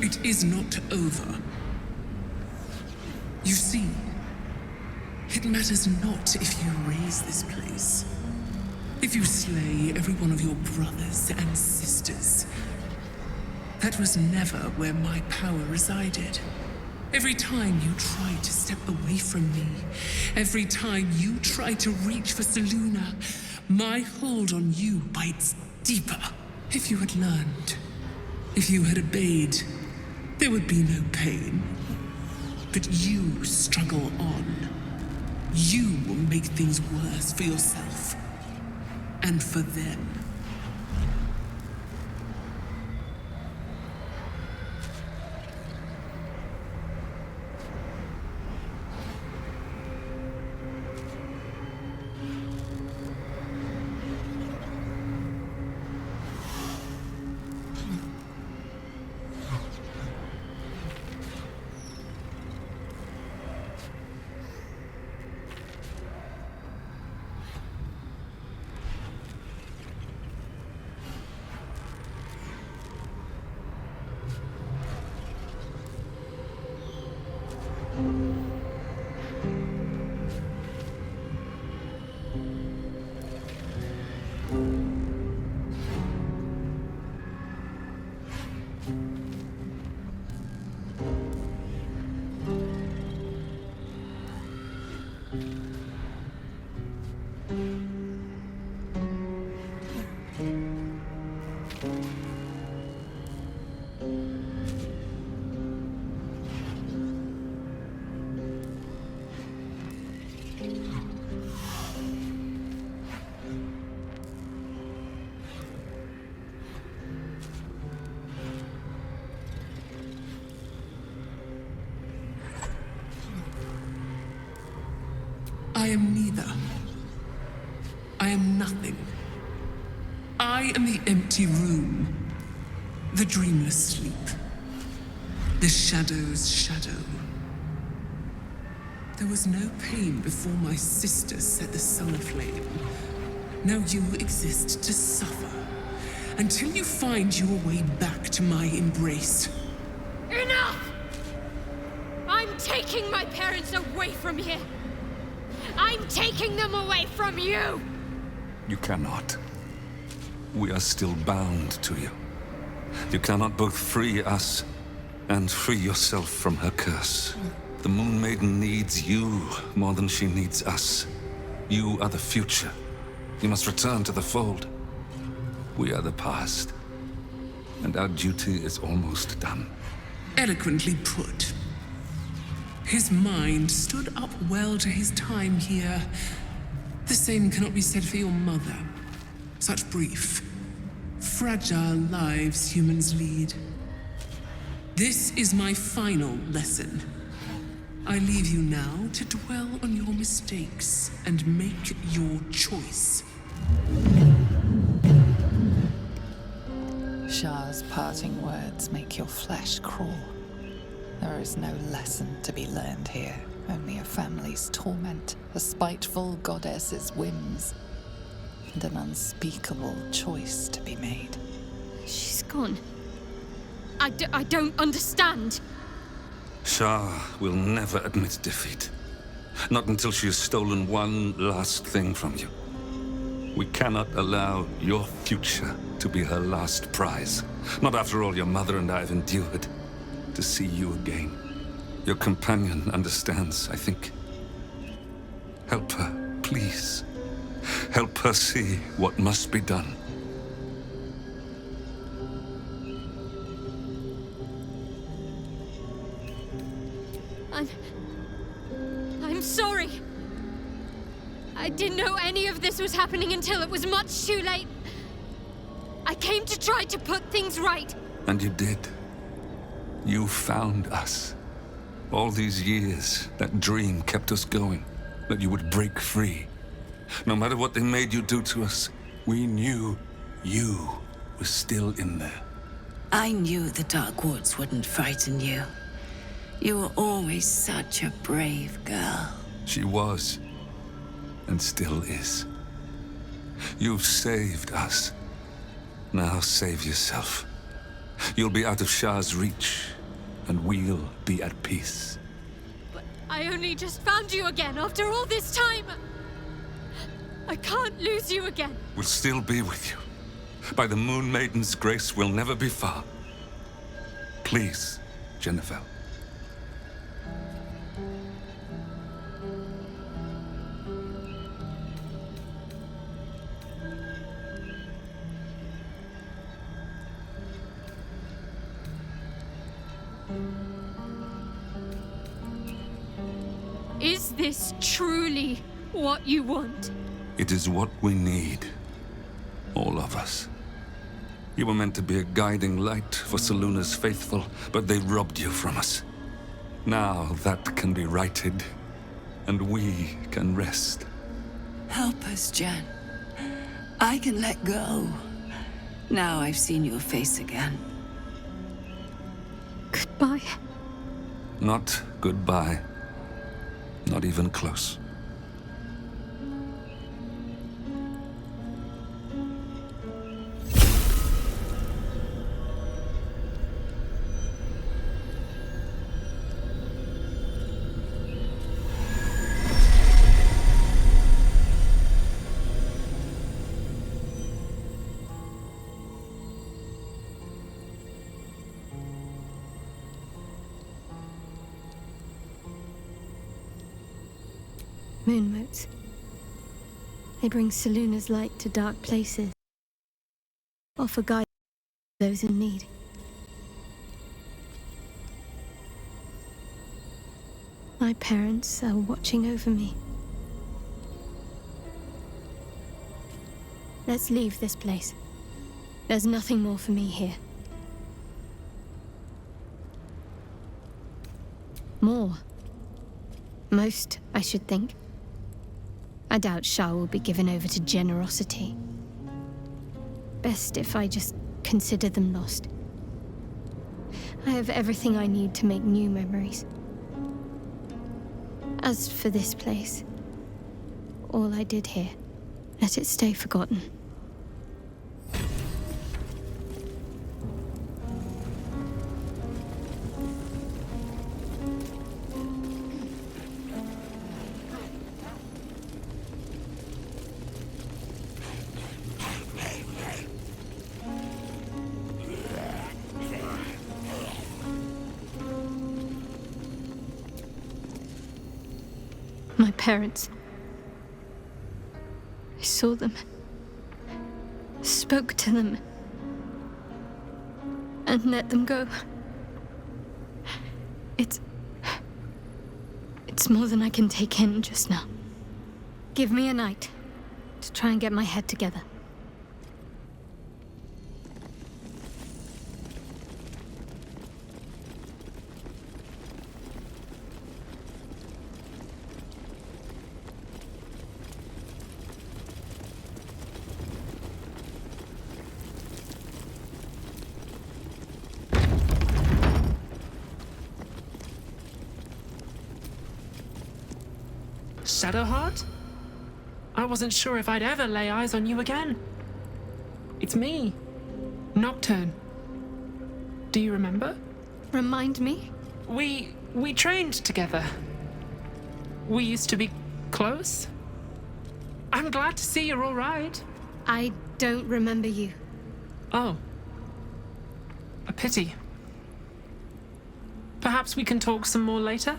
It is not over. You see, it matters not if you raise this place. If you slay every one of your brothers and sisters. That was never where my power resided. Every time you tried to step away from me, every time you tried to reach for Selûne, my hold on you bites deeper. If you had learned, if you had obeyed, there would be no pain. But you struggle on. You will make things worse for yourself. And for them. I am neither. I am nothing. I am the empty room, the dreamless sleep, the shadow's shadow. There was no pain before my sister set the sun aflame. Now you exist to suffer, until you find your way back to my embrace. Enough! I'm taking my parents away from here. I'm taking them away from you! You cannot. We are still bound to you. You cannot both free us and free yourself from her curse. The Moon Maiden needs you more than she needs us. You are the future. You must return to the fold. We are the past. And our duty is almost done. Eloquently put. His mind stood up well to his time here. The same cannot be said for your mother. Such brief, fragile lives humans lead. This is my final lesson. I leave you now to dwell on your mistakes and make your choice. Shah's parting words make your flesh crawl. There is no lesson to be learned here, only a family's torment, a spiteful goddess's whims, and an unspeakable choice to be made. She's gone. I don't understand. Shah will never admit defeat. Not until she has stolen one last thing from you. We cannot allow your future to be her last prize. Not after all your mother and I have endured. To see you again. Your companion understands, I think. Help her, please. Help her see what must be done. I'm sorry. I didn't know any of this was happening until it was much too late. I came to try to put things right. And you did. You found us. All these years, that dream kept us going, that you would break free. No matter what they made you do to us, we knew you were still in there. I knew the Dark Woods wouldn't frighten you. You were always such a brave girl. She was, and still is. You've saved us. Now save yourself. You'll be out of Shah's reach, and we'll be at peace. I only just found you again after all this time. I can't lose you again. We'll still be with you. By the Moon Maiden's grace, we'll never be far. Please, Jennifer. Is this truly what you want? It is what we need. All of us. You were meant to be a guiding light for Seluna's faithful, but they robbed you from us. Now that can be righted, and we can rest. Help us, Jen. I can let go. Now I've seen your face again. Goodbye. Not goodbye. Not even close. Moon motes. They bring Seluna's light to dark places. Offer guidance to those in need. My parents are watching over me. Let's leave this place. There's nothing more for me here. More. Most, I should think. I doubt Shah will be given over to generosity. Best if I just consider them lost. I have everything I need to make new memories. As for this place, all I did here, let it stay forgotten. My parents. I saw them. Spoke to them. And let them go. It's more than I can take in just now. Give me a night to try and get my head together. Shadowheart? I wasn't sure if I'd ever lay eyes on you again. It's me, Nocturne. Do you remember? Remind me? We trained together. We used to be close. I'm glad to see you're all right. I don't remember you. Oh. A pity. Perhaps we can talk some more later?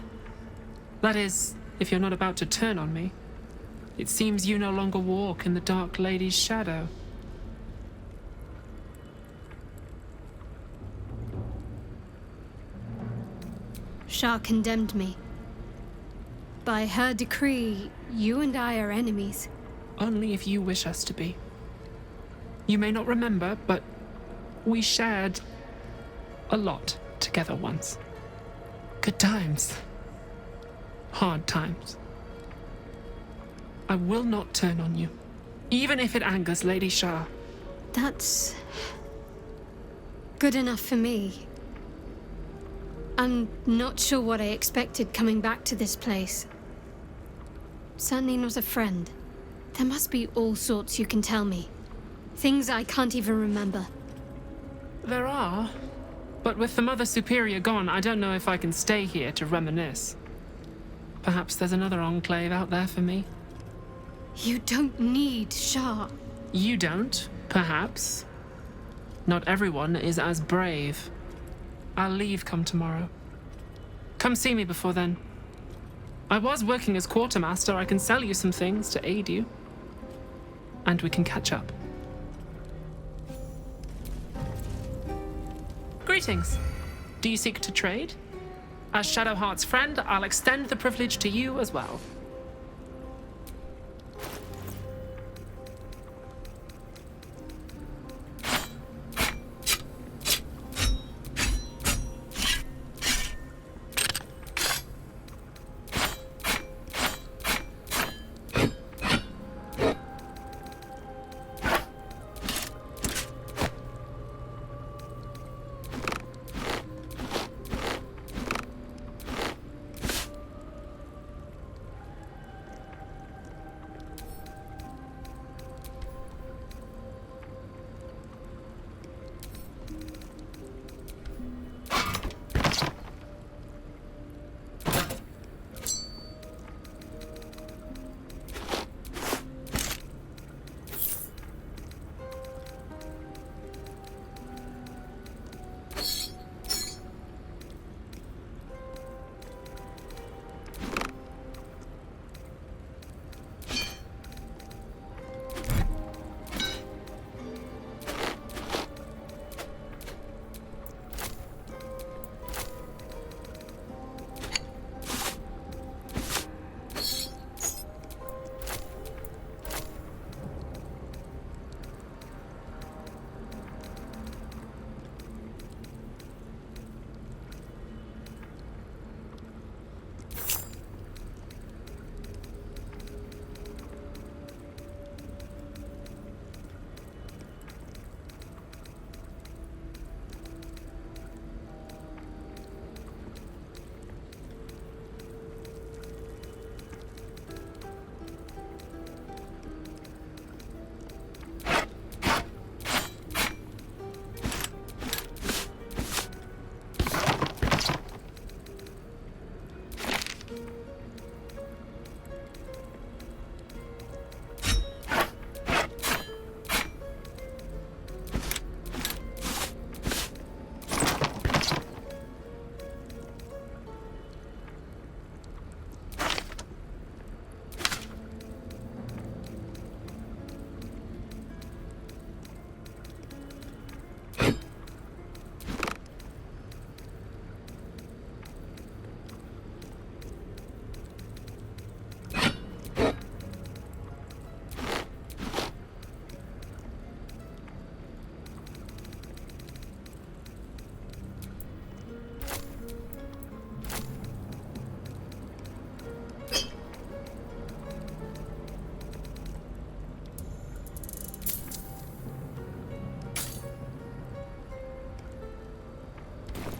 That is, if you're not about to turn on me. It seems you no longer walk in the Dark Lady's shadow. Shah condemned me. By her decree, you and I are enemies. Only if you wish us to be. You may not remember, but we shared a lot together once. Good times. Hard times. I will not turn on you, even if it angers Lady Shah. That's good enough for me. I'm not sure what I expected coming back to this place. Certainly not a friend. There must be all sorts you can tell me. Things I can't even remember. There are, but with the Mother Superior gone, I don't know if I can stay here to reminisce. Perhaps there's another enclave out there for me. You don't need Shah. You don't, perhaps. Not everyone is as brave. I'll leave come tomorrow. Come see me before then. I was working as quartermaster. I can sell you some things to aid you. And we can catch up. Greetings. Do you seek to trade? As Shadowheart's friend, I'll extend the privilege to you as well.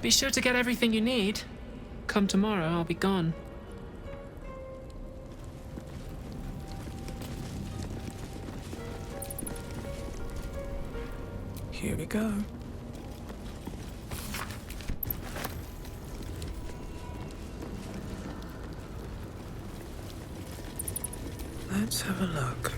Be sure to get everything you need. Come tomorrow, I'll be gone. Here we go. Let's have a look.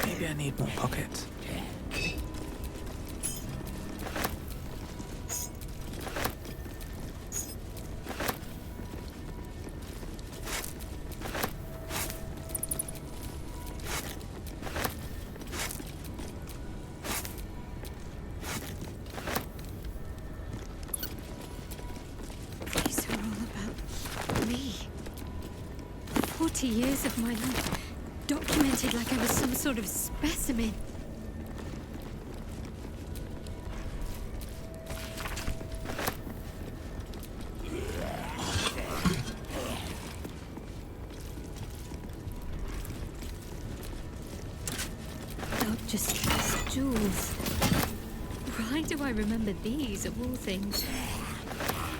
Maybe I need more pockets. These are all about me. 40 years of my life, documented like I was some sort of specimen. Not just these jewels. Why do I remember these, of all things?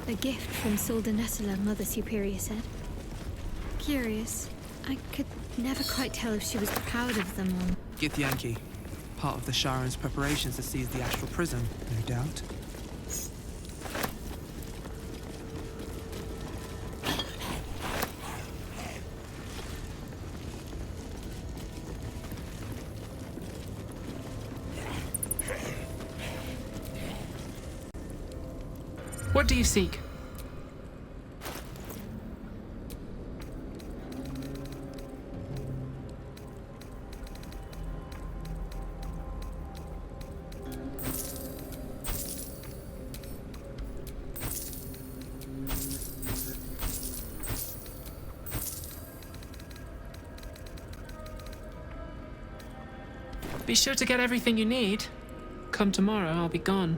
A gift from Soldanessala, Mother Superior said. Curious. I could never quite tell if she was proud of them or... Githyanki, part of the Sharon's preparations to seize the astral prism, no doubt. What do you seek? Be sure to get everything you need. Come tomorrow, I'll be gone.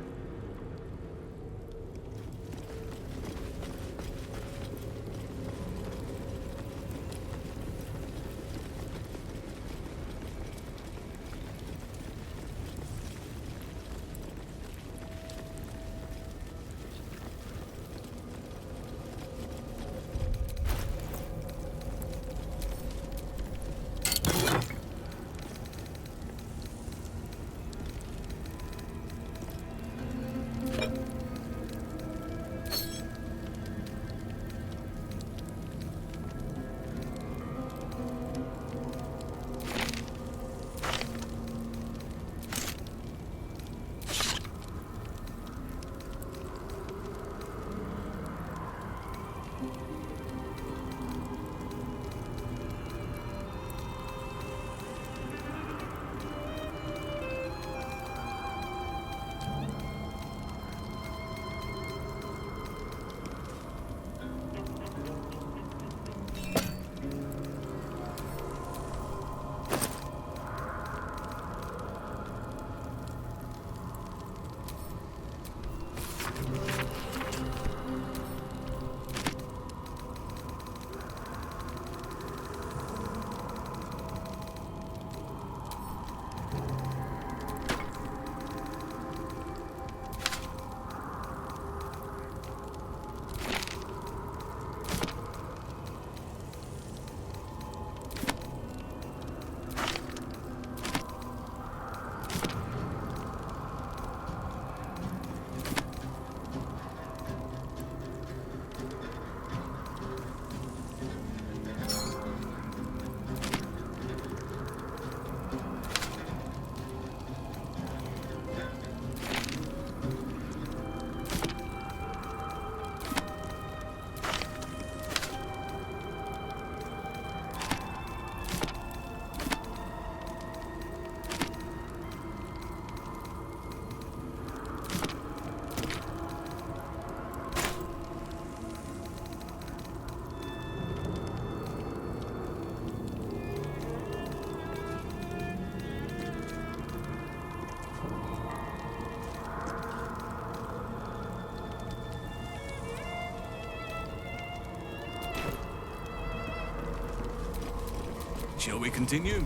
Shall we continue?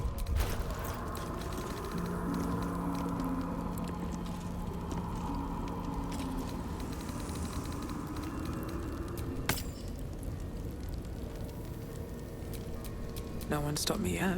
No one stopped me yet.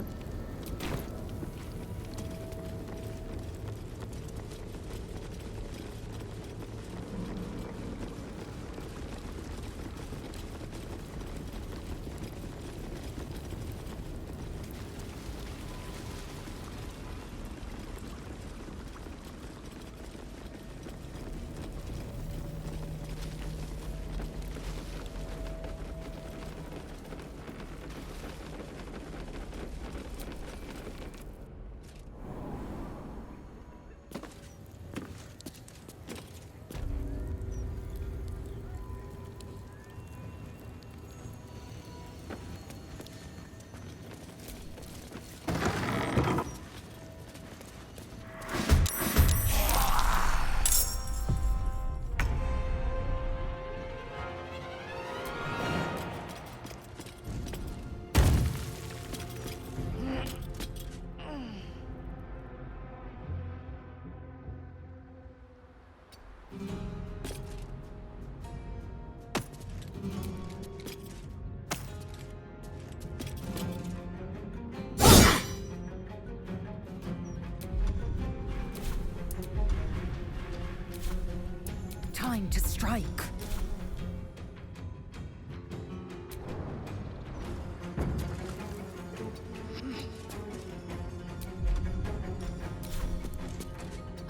Time to strike.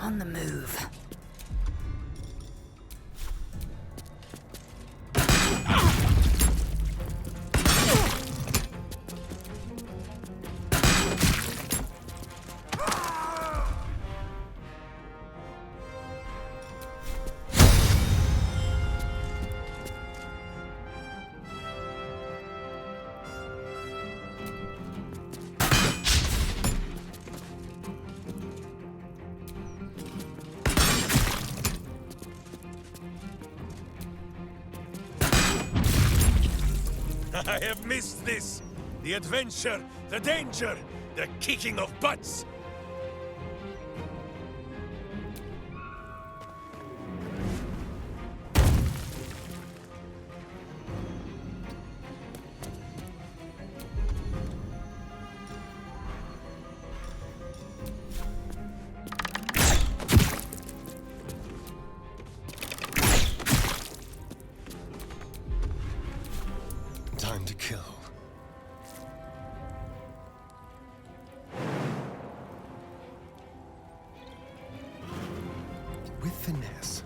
On the move. I have missed this. The adventure, the danger, the kicking of butts. Time to kill. With finesse.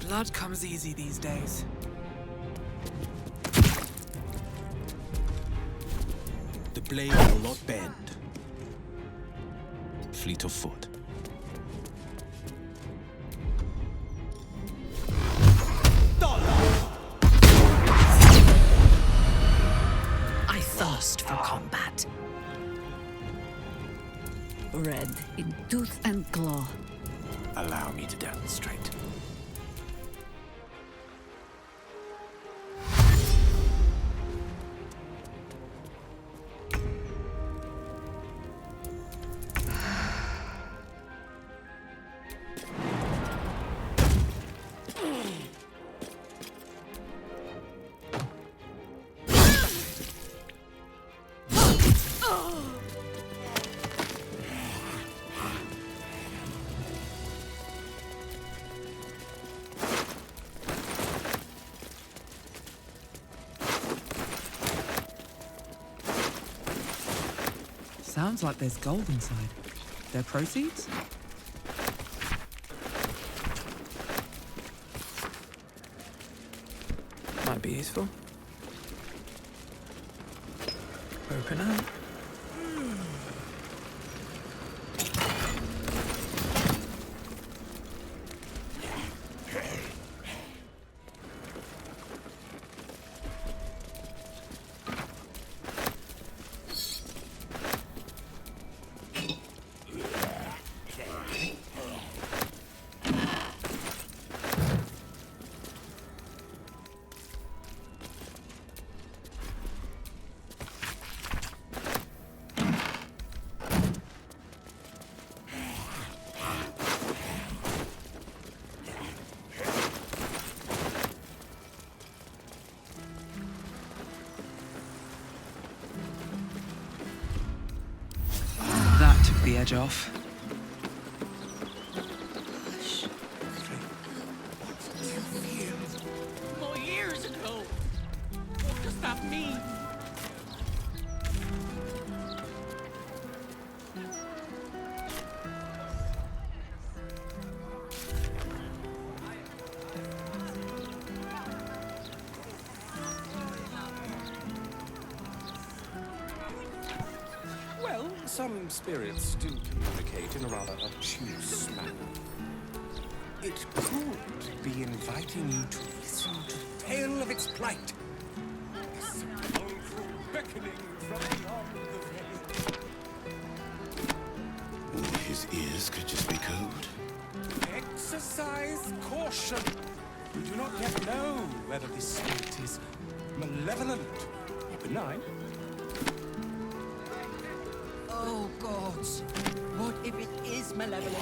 Blood comes easy these days. The blade will not bend. Fleet of foot. I thirst for combat. Red in tooth and claw. Allow me to demonstrate. Sounds like there's gold inside. Their proceeds? Might be useful. Open up. the edge off. More years ago. What does that mean? Well, some spirits do communicate in a rather obtuse manner. It could be inviting you to listen to the tale of its plight. A sepulchral beckoning from beyond the veil. Or his ears could just be cold. Exercise caution. We do not yet know whether this spirit is malevolent or benign. Oh, gods. What if it is malevolent?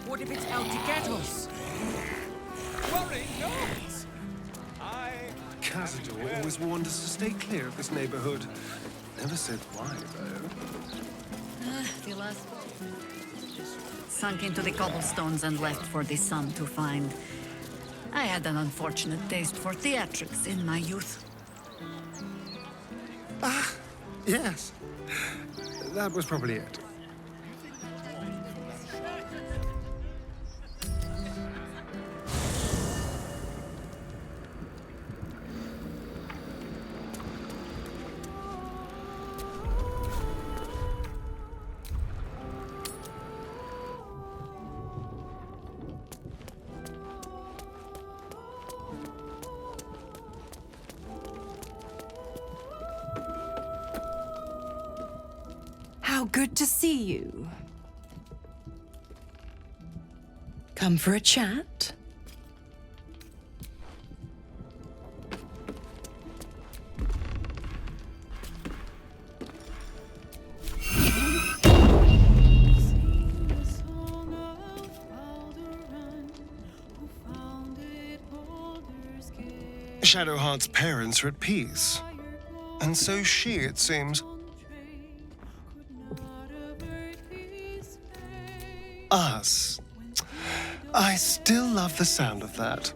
What if it's out to get us? Worry not! Cazador always warned us to stay clear of this neighborhood. Never said why, though. The last sunk into the cobblestones and left for the sun to find. I had an unfortunate taste for theatrics in my youth. Ah, yes. That was probably it. How good to see you. Come for a chat? Shadowheart's parents are at peace. And so she, it seems. Us. I still love the sound of that.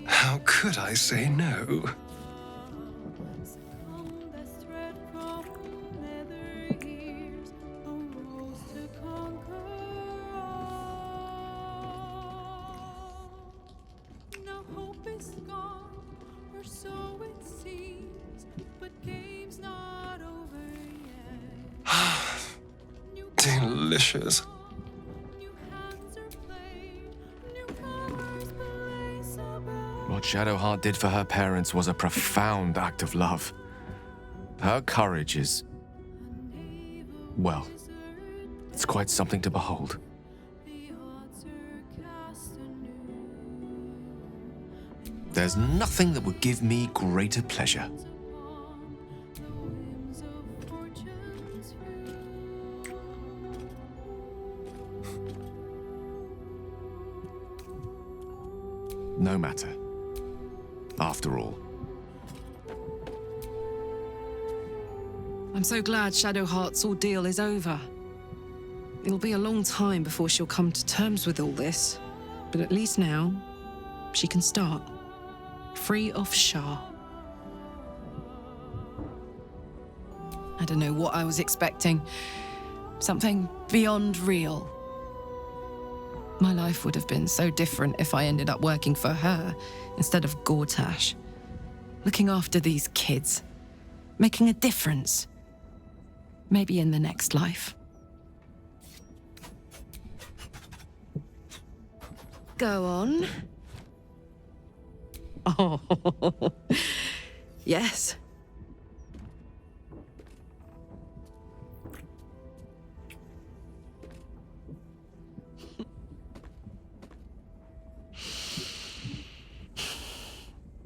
How could I say no? Delicious. What Shadowheart did for her parents was a profound act of love. Her courage is... well, it's quite something to behold. There's nothing that would give me greater pleasure. No matter. After all. I'm so glad Shadowheart's ordeal is over. It'll be a long time before she'll come to terms with all this, but at least now, she can start. Free of Shah. I don't know what I was expecting. Something beyond real. My life would have been so different if I ended up working for her instead of Gortash. Looking after these kids. Making a difference. Maybe in the next life. Go on. Oh, yes.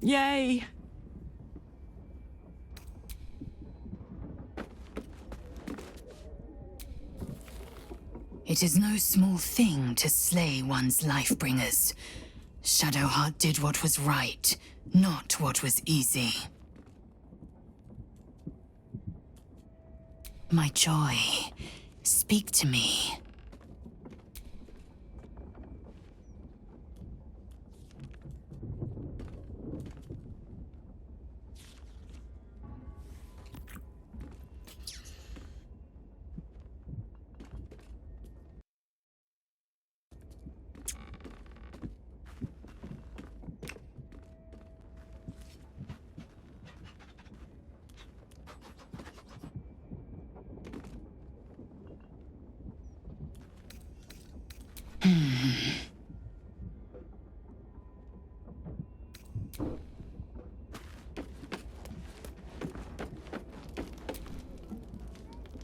Yay! It is no small thing to slay one's life-bringers. Shadowheart did what was right, not what was easy. My joy. Speak to me.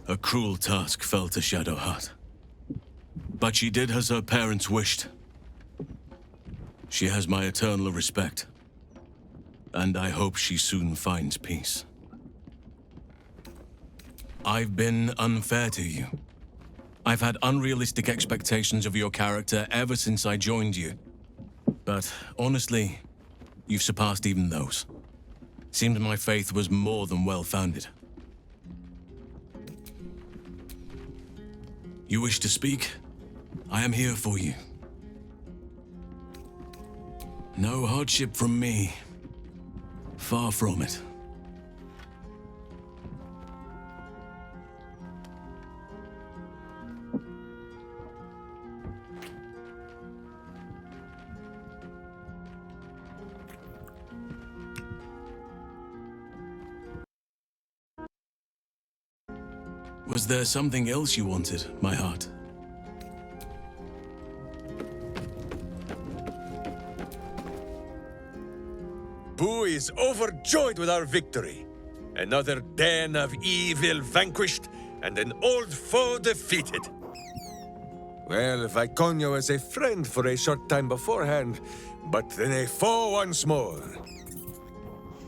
A cruel task fell to Shadowheart. But she did as her parents wished. She has my eternal respect. And I hope she soon finds peace. I've been unfair to you. I've had unrealistic expectations of your character ever since I joined you. But honestly, you've surpassed even those. Seemed my faith was more than well-founded. You wish to speak? I am here for you. No hardship from me. Far from it. Was there something else you wanted, my heart? Boo is overjoyed with our victory. Another den of evil vanquished, and an old foe defeated. Well, Viconio was a friend for a short time beforehand, but then a foe once more.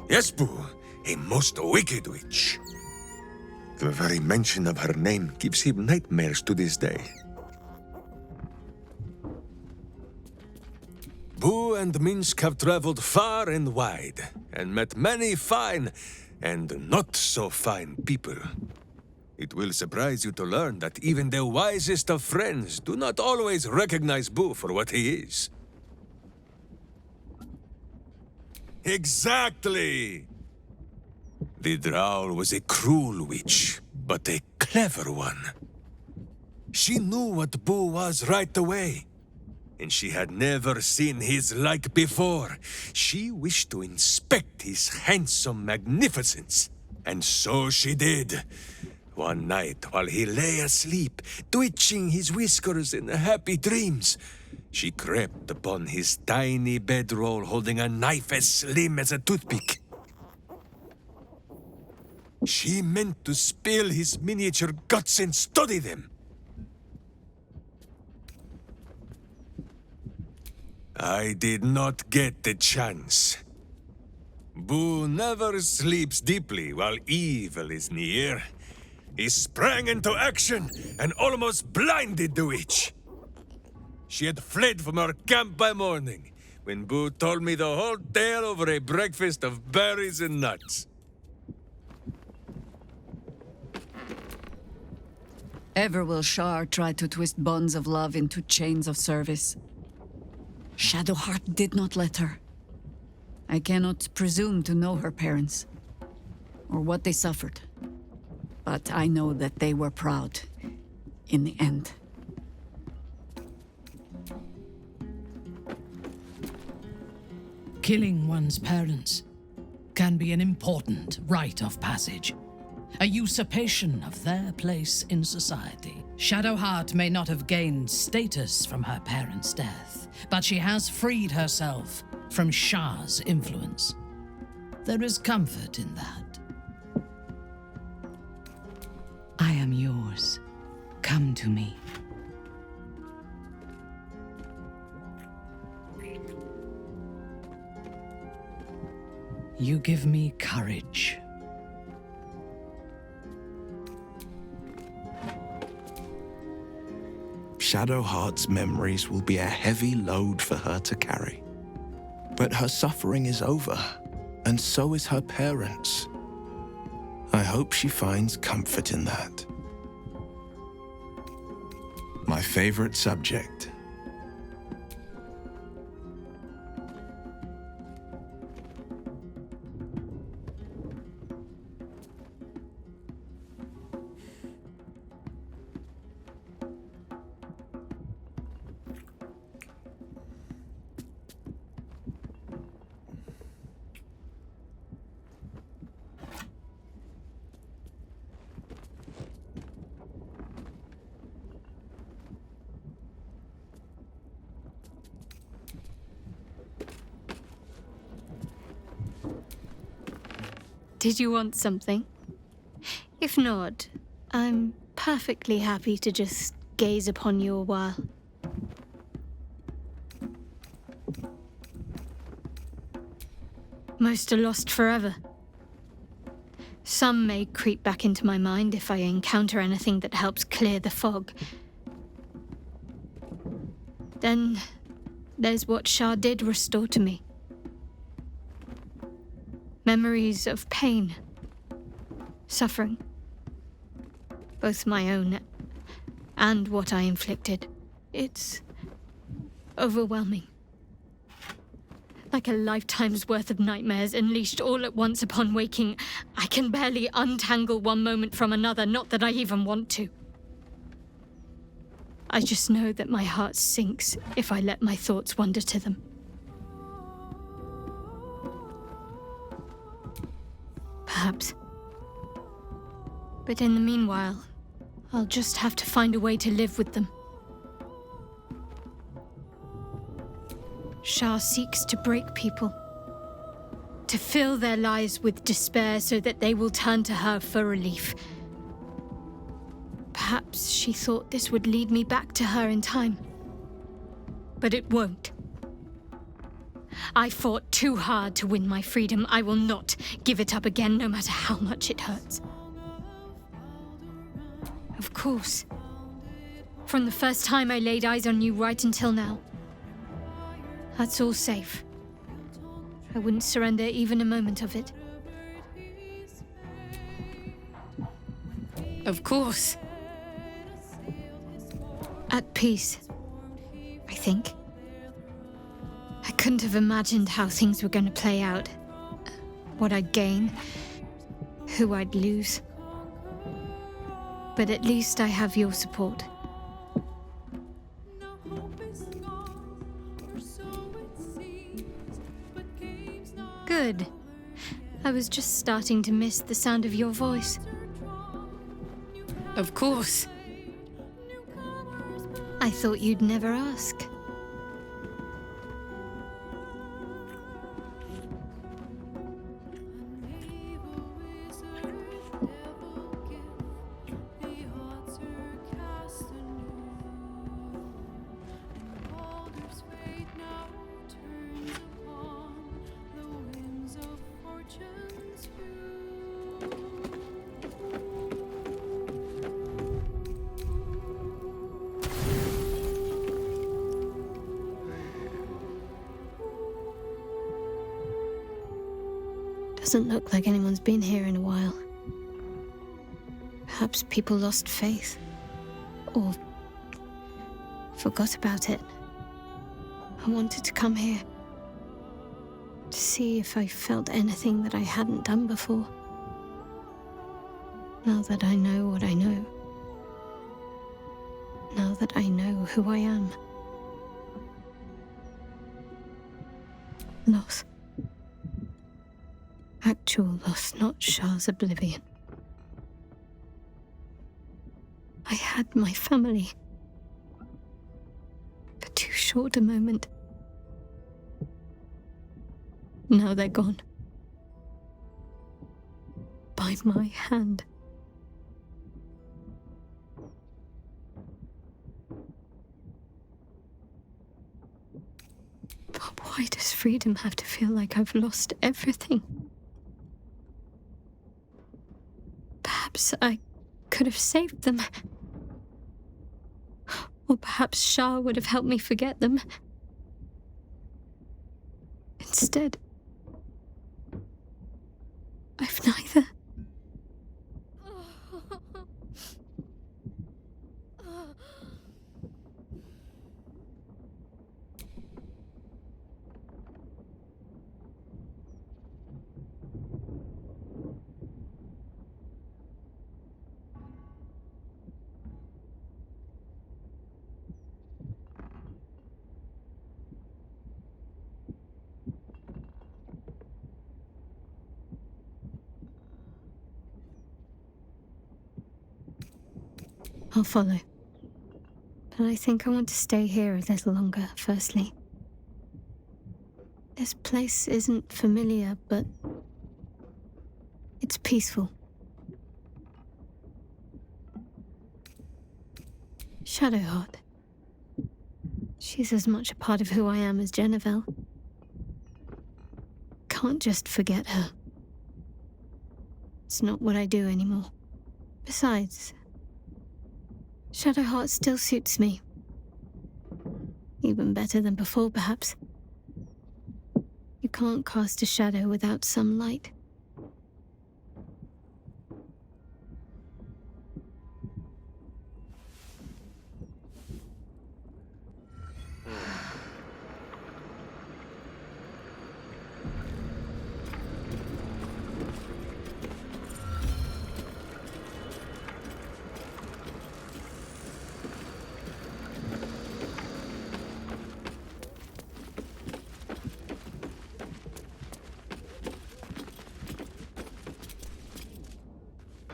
Yes, Boo, a most wicked witch. The very mention of her name gives him nightmares to this day. Boo and Minsk have traveled far and wide, and met many fine and not so fine people. It will surprise you to learn that even the wisest of friends do not always recognize Boo for what he is. Exactly! The Drow was a cruel witch, but a clever one. She knew what Boo was right away, and she had never seen his like before. She wished to inspect his handsome magnificence, and so she did. One night, while he lay asleep, twitching his whiskers in happy dreams, she crept upon his tiny bedroll holding a knife as slim as a toothpick. She meant to spill his miniature guts and study them. I did not get the chance. Boo never sleeps deeply while evil is near. He sprang into action and almost blinded the witch. She had fled from our camp by morning, when Boo told me the whole tale over a breakfast of berries and nuts. Ever will Shar try to twist bonds of love into chains of service. Shadowheart did not let her. I cannot presume to know her parents, or what they suffered. But I know that they were proud, in the end. Killing one's parents can be an important rite of passage. A usurpation of their place in society. Shadowheart may not have gained status from her parents' death, but she has freed herself from Shar's influence. There is comfort in that. I am yours. Come to me. You give me courage. Shadowheart's memories will be a heavy load for her to carry. But her suffering is over, and so is her parents. I hope she finds comfort in that. My favorite subject. Did you want something? If not, I'm perfectly happy to just gaze upon you a while. Most are lost forever. Some may creep back into my mind if I encounter anything that helps clear the fog. Then there's what Shah did restore to me. Memories of pain, suffering, both my own and what I inflicted. It's overwhelming. Like a lifetime's worth of nightmares unleashed all at once upon waking. I can barely untangle one moment from another, not that I even want to. I just know that my heart sinks if I let my thoughts wander to them. Perhaps. But in the meanwhile, I'll just have to find a way to live with them. Shah seeks to break people, to fill their lives with despair so that they will turn to her for relief. Perhaps she thought this would lead me back to her in time. But it won't. I fought too hard to win my freedom. I will not give it up again, no matter how much it hurts. Of course. From the first time I laid eyes on you right until now. That's all safe. I wouldn't surrender even a moment of it. Of course. At peace, I think. I couldn't have imagined how things were going to play out. What I'd gain, who I'd lose. But at least I have your support. Good. I was just starting to miss the sound of your voice. Of course. I thought you'd never ask. Doesn't look like anyone's been here in a while. Perhaps people lost faith. Or forgot about it. I wanted to come here. To see if I felt anything that I hadn't done before. Now that I know what I know. Now that I know who I am. Loss. Actual loss, not Shah's oblivion. I had my family. For too short a moment. Now they're gone. By my hand. But why does freedom have to feel like I've lost everything? Perhaps I could have saved them. Or perhaps Shah would have helped me forget them. Instead, I've neither. I'll follow. But I think I want to stay here a little longer, firstly. This place isn't familiar, but it's peaceful. Shadowheart. She's as much a part of who I am as Jennifer. Can't just forget her. It's not what I do anymore. Besides, Shadowheart still suits me. Even better than before, perhaps. You can't cast a shadow without some light.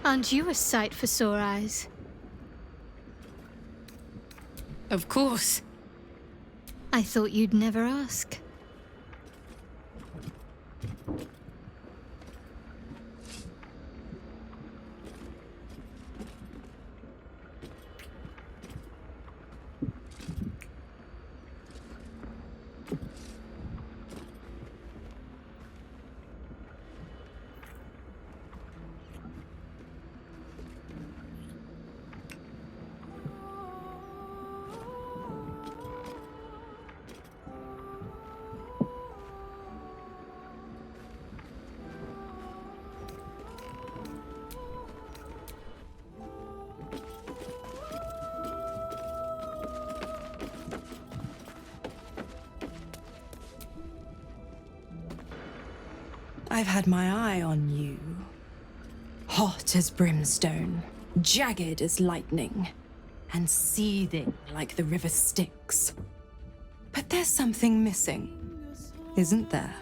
Aren't you a sight for sore eyes? Of course. I thought you'd never ask. I've had my eye on you. Hot as brimstone, jagged as lightning, and seething like the river Styx. But there's something missing, isn't there?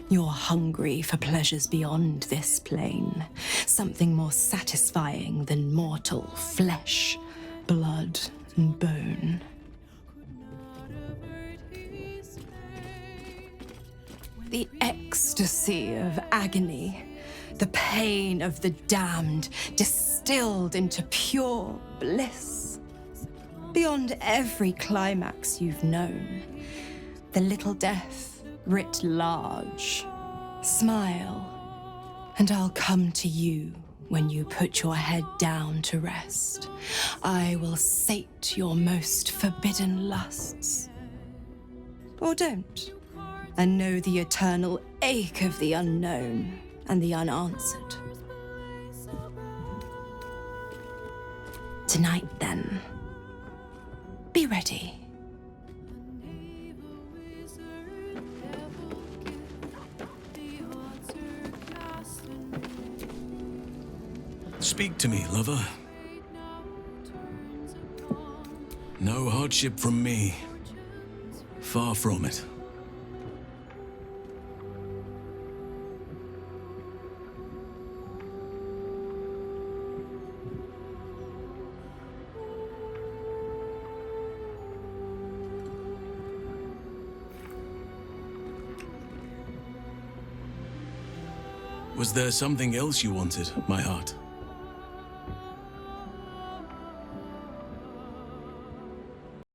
You're hungry for pleasures beyond this plane. Something more satisfying than mortal flesh, blood, and bone. The ecstasy of agony, the pain of the damned, distilled into pure bliss. Beyond every climax you've known, the little death writ large. Smile, and I'll come to you when you put your head down to rest. I will sate your most forbidden lusts. Or don't. And know the eternal ache of the unknown and the unanswered. Tonight, then, be ready. Speak to me, lover. No hardship from me. Far from it. Was there something else you wanted, my heart?